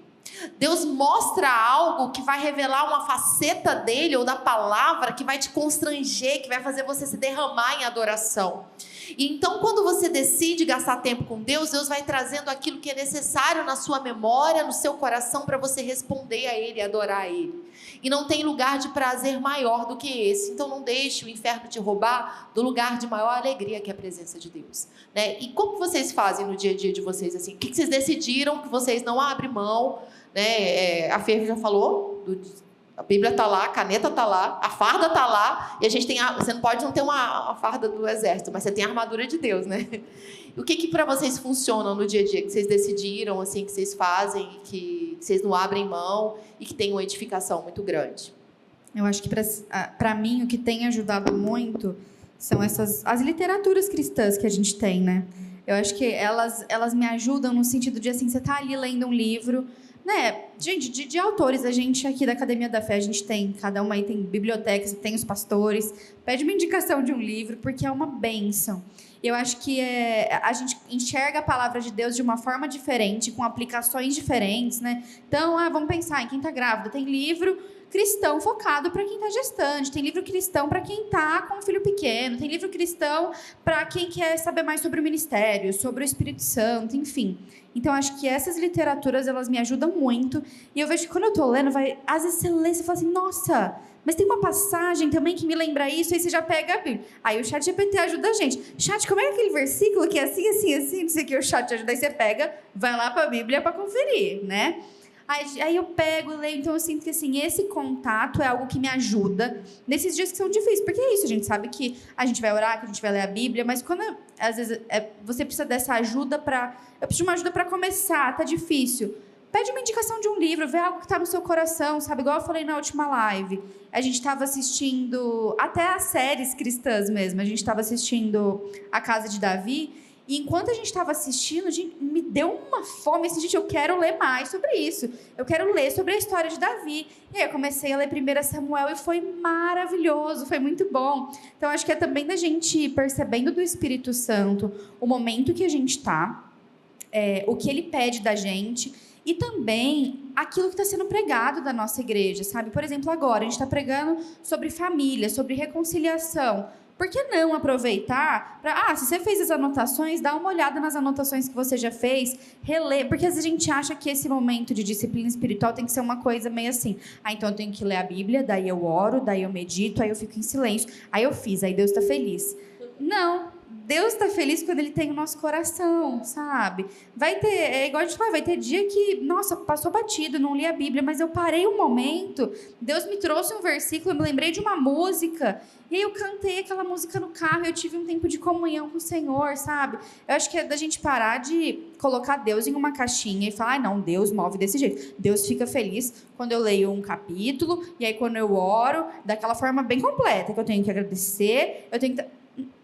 Deus mostra algo que vai revelar uma faceta dele ou da palavra que vai te constranger, que vai fazer você se derramar em adoração. E então, quando você decide gastar tempo com Deus, Deus vai trazendo aquilo que é necessário na sua memória, no seu coração, para você responder a Ele, adorar a Ele. E não tem lugar de prazer maior do que esse. Então, não deixe o inferno te roubar do lugar de maior alegria, que é a presença de Deus. Né? E como vocês fazem no dia a dia de vocês? Assim? O que vocês decidiram que vocês não abrem mão? Né? A Fer já falou A Bíblia está lá, a caneta está lá, a farda está lá, e a gente tem você não pode não ter uma farda do exército, mas você tem a armadura de Deus, né? O que para vocês funciona no dia a dia, que vocês decidiram, assim, que vocês fazem, que vocês não abrem mão e que tem uma edificação muito grande? Eu acho que para mim o que tem ajudado muito são as literaturas cristãs que a gente tem, né? Eu acho que elas me ajudam no sentido de, assim, você tá ali lendo um livro, né? Gente, de autores, a gente aqui da Academia da Fé, a gente tem, cada uma aí tem bibliotecas, tem os pastores, pede uma indicação de um livro, porque é uma bênção. Eu acho que a gente enxerga a palavra de Deus de uma forma diferente, com aplicações diferentes, né? Então, vamos pensar em quem está grávida. Tem livro cristão focado para quem está gestante, tem livro cristão para quem está com um filho pequeno, tem livro cristão para quem quer saber mais sobre o ministério, sobre o Espírito Santo, enfim. Então, acho que essas literaturas, elas me ajudam muito. E eu vejo que quando eu estou lendo, às vezes você lê e fala assim, nossa, mas tem uma passagem também que me lembra isso, aí você já pega a Bíblia. Aí o ChatGPT ajuda a gente. Chat, como é aquele versículo que é assim, assim, assim, não sei o que, o chat ajuda, aí você pega, vai lá para a Bíblia para conferir, né? Aí eu pego, leio, então eu sinto que, assim, esse contato é algo que me ajuda nesses dias que são difíceis. Porque é isso, a gente sabe que a gente vai orar, que a gente vai ler a Bíblia, mas quando, às vezes, você precisa dessa ajuda eu preciso de uma ajuda para começar, tá difícil. Pede uma indicação de um livro, vê algo que está no seu coração, sabe? Igual eu falei na última live. A gente estava assistindo, até as séries cristãs mesmo, a gente estava assistindo A Casa de Davi, e enquanto a gente estava assistindo, me deu uma fome, assim, gente, eu quero ler mais sobre isso. Eu quero ler sobre a história de Davi. E aí eu comecei a ler 1 Samuel e foi maravilhoso, foi muito bom. Então, acho que é também da gente ir percebendo do Espírito Santo o momento que a gente está, o que ele pede da gente, e também aquilo que está sendo pregado da nossa igreja, sabe? Por exemplo, agora a gente está pregando sobre família, sobre reconciliação. Por que não aproveitar para... se você fez as anotações, dá uma olhada nas anotações que você já fez, reler, porque às vezes a gente acha que esse momento de disciplina espiritual tem que ser uma coisa meio assim, então eu tenho que ler a Bíblia, daí eu oro, daí eu medito, aí eu fico em silêncio, aí eu fiz, aí Deus está feliz. Não, Deus está feliz quando Ele tem o nosso coração, sabe? Vai ter, igual a gente fala, vai ter dia que, nossa, passou batido, não li a Bíblia, mas eu parei um momento, Deus me trouxe um versículo, eu me lembrei de uma música, e aí eu cantei aquela música no carro, e eu tive um tempo de comunhão com o Senhor, sabe? Eu acho que é da gente parar de colocar Deus em uma caixinha e falar, não, Deus move desse jeito. Deus fica feliz quando eu leio um capítulo, e aí quando eu oro, daquela forma bem completa, que eu tenho que agradecer, eu tenho que...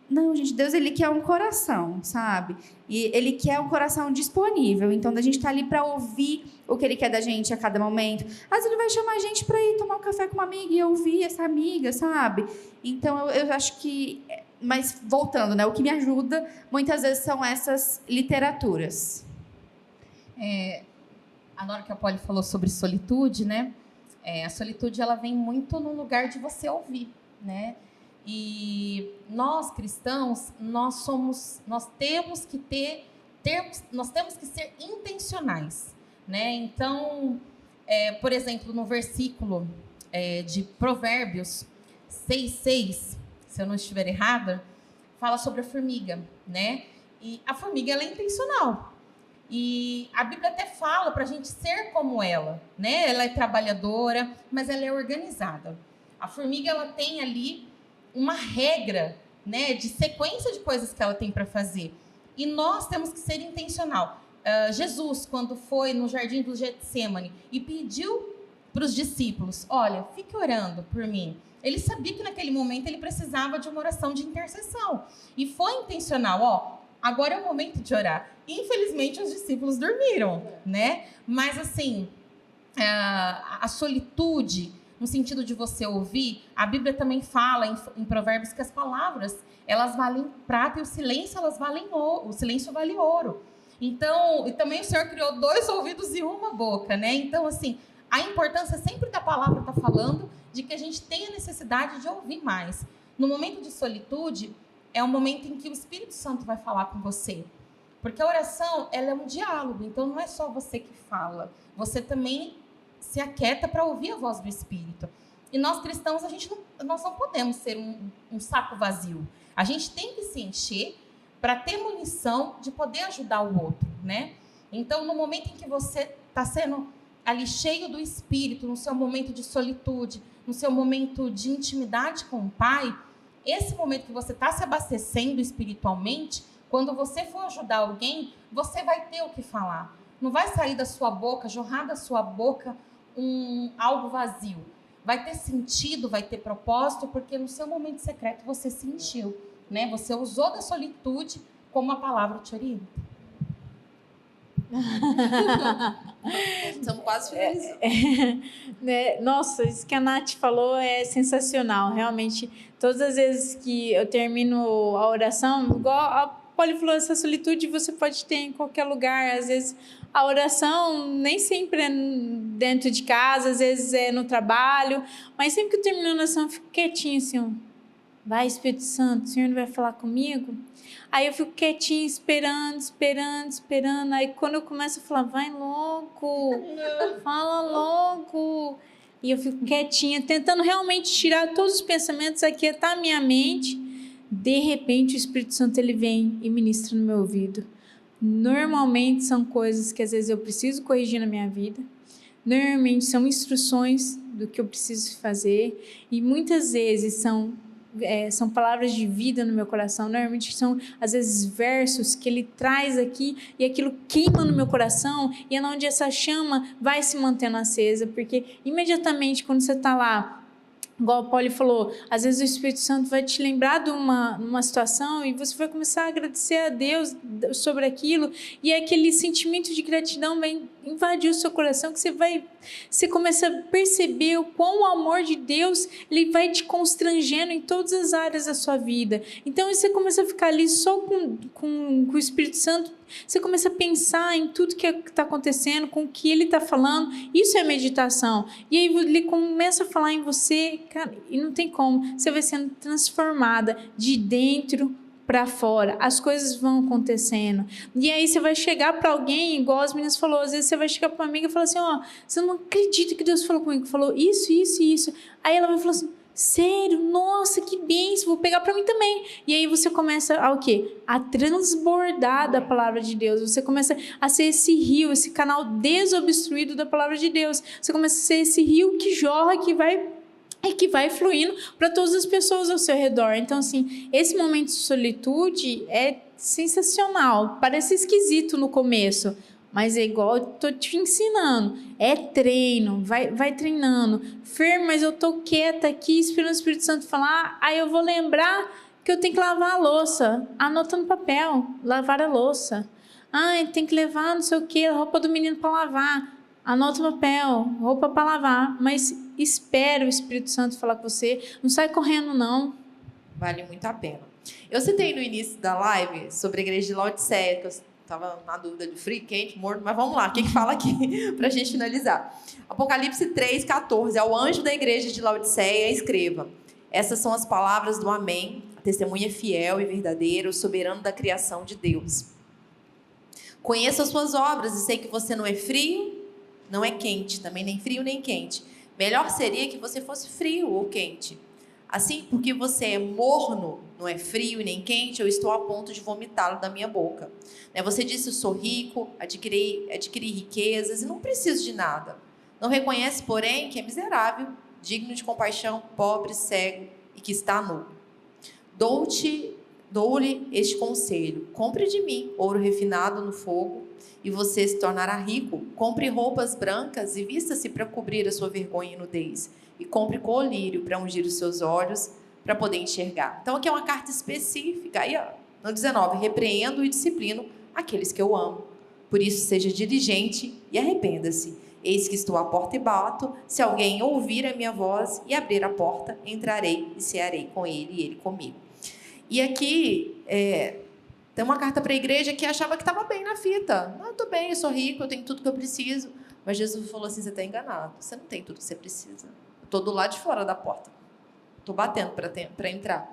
Não, gente, Deus, Ele quer um coração, sabe? E Ele quer um coração disponível. Então, a gente tá ali para ouvir o que Ele quer da gente a cada momento. Às vezes Ele vai chamar a gente para ir tomar um café com uma amiga e ouvir essa amiga, sabe? Então, eu acho que... Mas, voltando, né? O que me ajuda, muitas vezes, são essas literaturas. A hora que a Polly falou sobre solitude, né? A solitude, ela vem muito no lugar de você ouvir, né? E nós cristãos, nós temos que ser intencionais, né? Então, por exemplo, no versículo de Provérbios 6:6, se eu não estiver errada, fala sobre a formiga, né? E a formiga, ela é intencional. E a Bíblia até fala para a gente ser como ela, né? Ela é trabalhadora, mas ela é organizada. A formiga, ela tem ali uma regra, né, de sequência de coisas que ela tem para fazer. E nós temos que ser intencional. Jesus, quando foi no jardim do Getsêmani e pediu para os discípulos, olha, fique orando por mim. Ele sabia que naquele momento ele precisava de uma oração de intercessão. E foi intencional, agora é o momento de orar. Infelizmente, os discípulos dormiram, né? Mas, assim, a solitude... No sentido de você ouvir, a Bíblia também fala em Provérbios que as palavras, elas valem prata e o silêncio vale ouro. Então, e também o Senhor criou 2 ouvidos e uma boca, né? Então, assim, a importância sempre da palavra estar falando de que a gente tem a necessidade de ouvir mais. No momento de solitude, é um momento em que o Espírito Santo vai falar com você. Porque a oração, ela é um diálogo, então não é só você que fala, você também se aquieta para ouvir a voz do Espírito. E nós cristãos, nós não podemos ser um saco vazio. A gente tem que se encher para ter munição de poder ajudar o outro, né? Então, no momento em que você está sendo ali cheio do Espírito, no seu momento de solitude, no seu momento de intimidade com o Pai, esse momento que você está se abastecendo espiritualmente, quando você for ajudar alguém, você vai ter o que falar. Não vai sair da sua boca, jorrar da sua boca algo vazio. Vai ter sentido, vai ter propósito, porque no seu momento secreto você se encheu, né? Você usou da solitude como a palavra te orienta. Estamos quase finalizando. Nossa, isso que a Nath falou é sensacional. Realmente, todas as vezes que eu termino a oração, igual a Poli falou, essa solitude você pode ter em qualquer lugar. Às vezes a oração nem sempre é dentro de casa, às vezes é no trabalho, mas sempre que eu termino a oração eu fico quietinha assim, ó. Vai, Espírito Santo, o Senhor não vai falar comigo? Aí eu fico quietinha, esperando. Aí quando eu começo a falar, vai logo, fala logo. E eu fico quietinha, tentando realmente tirar todos os pensamentos, aquietar a minha mente. De repente o Espírito Santo ele vem e ministra no meu ouvido. Normalmente são coisas que às vezes eu preciso corrigir na minha vida. Normalmente são instruções do que eu preciso fazer. E muitas vezes são palavras de vida no meu coração. Normalmente são, às vezes, versos que ele traz aqui e aquilo queima no meu coração e é onde essa chama vai se mantendo acesa, porque imediatamente quando você está lá, igual a Poli falou, às vezes o Espírito Santo vai te lembrar de uma situação e você vai começar a agradecer a Deus sobre aquilo e aquele sentimento de gratidão vai invadir o seu coração, que você começa a perceber o quão o amor de Deus ele vai te constrangendo em todas as áreas da sua vida. Então você começa a ficar ali só com o Espírito Santo, você começa a pensar em tudo que está acontecendo, com o que ele está falando. Isso é meditação. E aí ele começa a falar em você, cara, e não tem como. Você vai sendo transformada de dentro para fora. As coisas vão acontecendo. E aí você vai chegar para alguém, igual as meninas falou, às vezes você vai chegar para uma amiga e falar assim, você não acredita que Deus falou comigo, falou isso, isso e isso. Aí ela vai falar assim, sério? Nossa, que bênção, vou pegar para mim também. E aí você começa a o quê? A transbordar da palavra de Deus. Você começa a ser esse rio, esse canal desobstruído da palavra de Deus. Você começa a ser esse rio que jorra, que vai fluindo para todas as pessoas ao seu redor. Então, assim, esse momento de solitude é sensacional. Parece esquisito no começo, mas é igual eu tô te ensinando. É treino, vai treinando. Fer, mas eu tô quieta aqui, esperando o Espírito Santo falar, aí eu vou lembrar que eu tenho que lavar a louça. Anota no papel, lavar a louça. Tem que levar não sei o que, a roupa do menino para lavar. Anota no papel, roupa para lavar. Mas espera o Espírito Santo falar com você. Não sai correndo, não. Vale muito a pena. Eu citei no início da live sobre a igreja de Laodiceia, que eu estava na dúvida de frio, quente, morto, mas vamos lá, o que fala aqui para a gente finalizar? Apocalipse 3,14, ao anjo da igreja de Laodiceia escreva, essas são as palavras do Amém, a testemunha fiel e verdadeira, o soberano da criação de Deus. Conheço as suas obras e sei que você não é frio, não é quente, também nem frio nem quente. Melhor seria que você fosse frio ou quente. Assim, porque você é morno, não é frio e nem quente, eu estou a ponto de vomitá-lo da minha boca. Você disse, eu sou rico, adquiri riquezas e não preciso de nada. Não reconhece, porém, que é miserável, digno de compaixão, pobre, cego e que está nu. Dou-lhe este conselho, compre de mim ouro refinado no fogo e você se tornará rico. Compre roupas brancas e vista-se para cobrir a sua vergonha e nudez. E compre colírio para ungir os seus olhos, para poder enxergar. Então, aqui é uma carta específica. Aí, no 19, repreendo e disciplino aqueles que eu amo. Por isso, seja diligente e arrependa-se. Eis que estou à porta e bato. Se alguém ouvir a minha voz e abrir a porta, entrarei e cearei com ele e ele comigo. E aqui tem uma carta para a igreja que achava que estava bem na fita. Não, eu estou bem, eu sou rico, eu tenho tudo que eu preciso. Mas Jesus falou assim, você está enganado. Você não tem tudo que você precisa. Estou do lado de fora da porta. Estou batendo para entrar.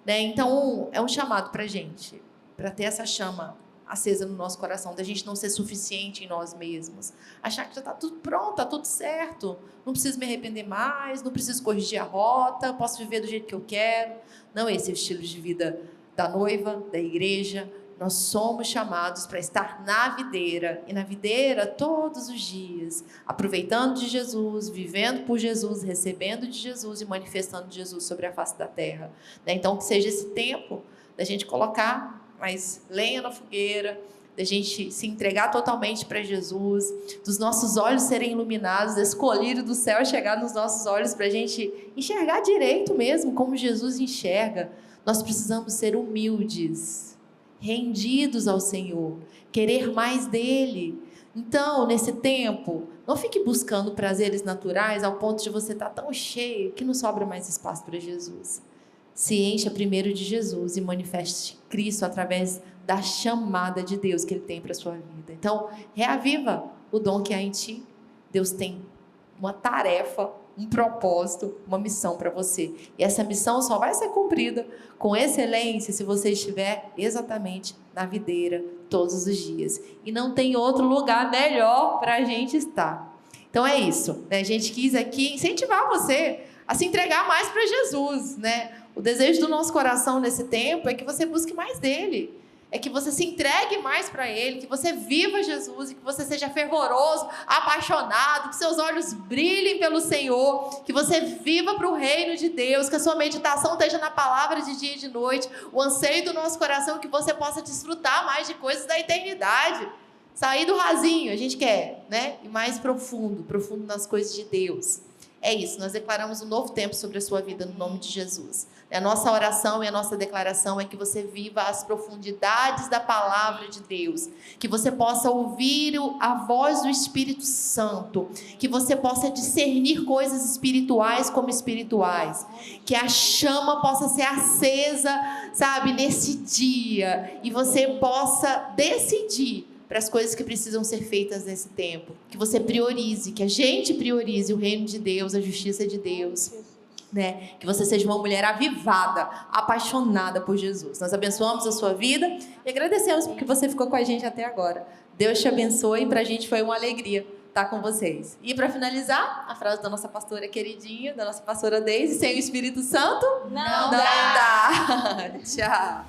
Então, é um chamado para a gente, para ter essa chama acesa no nosso coração, da gente não ser suficiente em nós mesmos. Achar que já está tudo pronto, está tudo certo. Não preciso me arrepender mais, não preciso corrigir a rota, posso viver do jeito que eu quero. Não, esse é o estilo de vida da noiva, da igreja, Nós somos chamados para estar na videira, e na videira todos os dias, aproveitando de Jesus, vivendo por Jesus, recebendo de Jesus e manifestando de Jesus sobre a face da terra. Então, que seja esse tempo da gente colocar mais lenha na fogueira, da gente se entregar totalmente para Jesus, dos nossos olhos serem iluminados, desse colírio do céu chegar nos nossos olhos para a gente enxergar direito mesmo, como Jesus enxerga. Nós precisamos ser humildes, rendidos ao Senhor, querer mais dele. Então, nesse tempo, não fique buscando prazeres naturais ao ponto de você estar tão cheio que não sobra mais espaço para Jesus. Se encha primeiro de Jesus e manifeste Cristo através da chamada de Deus que Ele tem para a sua vida. Então, reaviva o dom que há em ti. Deus tem uma tarefa, um propósito, uma missão para você. E essa missão só vai ser cumprida com excelência se você estiver exatamente na videira todos os dias. E não tem outro lugar melhor para a gente estar. Então é isso, né? A gente quis aqui incentivar você a se entregar mais para Jesus, né? O desejo do nosso coração nesse tempo é que você busque mais dele. É que você se entregue mais para Ele, que você viva Jesus e que você seja fervoroso, apaixonado, que seus olhos brilhem pelo Senhor, que você viva para o reino de Deus, que a sua meditação esteja na palavra de dia e de noite, o anseio do nosso coração, que você possa desfrutar mais de coisas da eternidade. Sair do rasinho, a gente quer, né? E mais profundo nas coisas de Deus. É isso, nós declaramos um novo tempo sobre a sua vida no nome de Jesus. A nossa oração e a nossa declaração é que você viva as profundidades da palavra de Deus, que você possa ouvir a voz do Espírito Santo, que você possa discernir coisas espirituais como espirituais, que a chama possa ser acesa, sabe, nesse dia, e você possa decidir para as coisas que precisam ser feitas nesse tempo, que você priorize, que a gente priorize o reino de Deus, a justiça de Deus, né? Que você seja uma mulher avivada, apaixonada por Jesus. Nós abençoamos a sua vida e agradecemos porque você ficou com a gente até agora. Deus te abençoe e para a gente foi uma alegria estar com vocês. E para finalizar, a frase da nossa pastora queridinha, da nossa pastora Deise: sem o Espírito Santo, não dá. Tchau.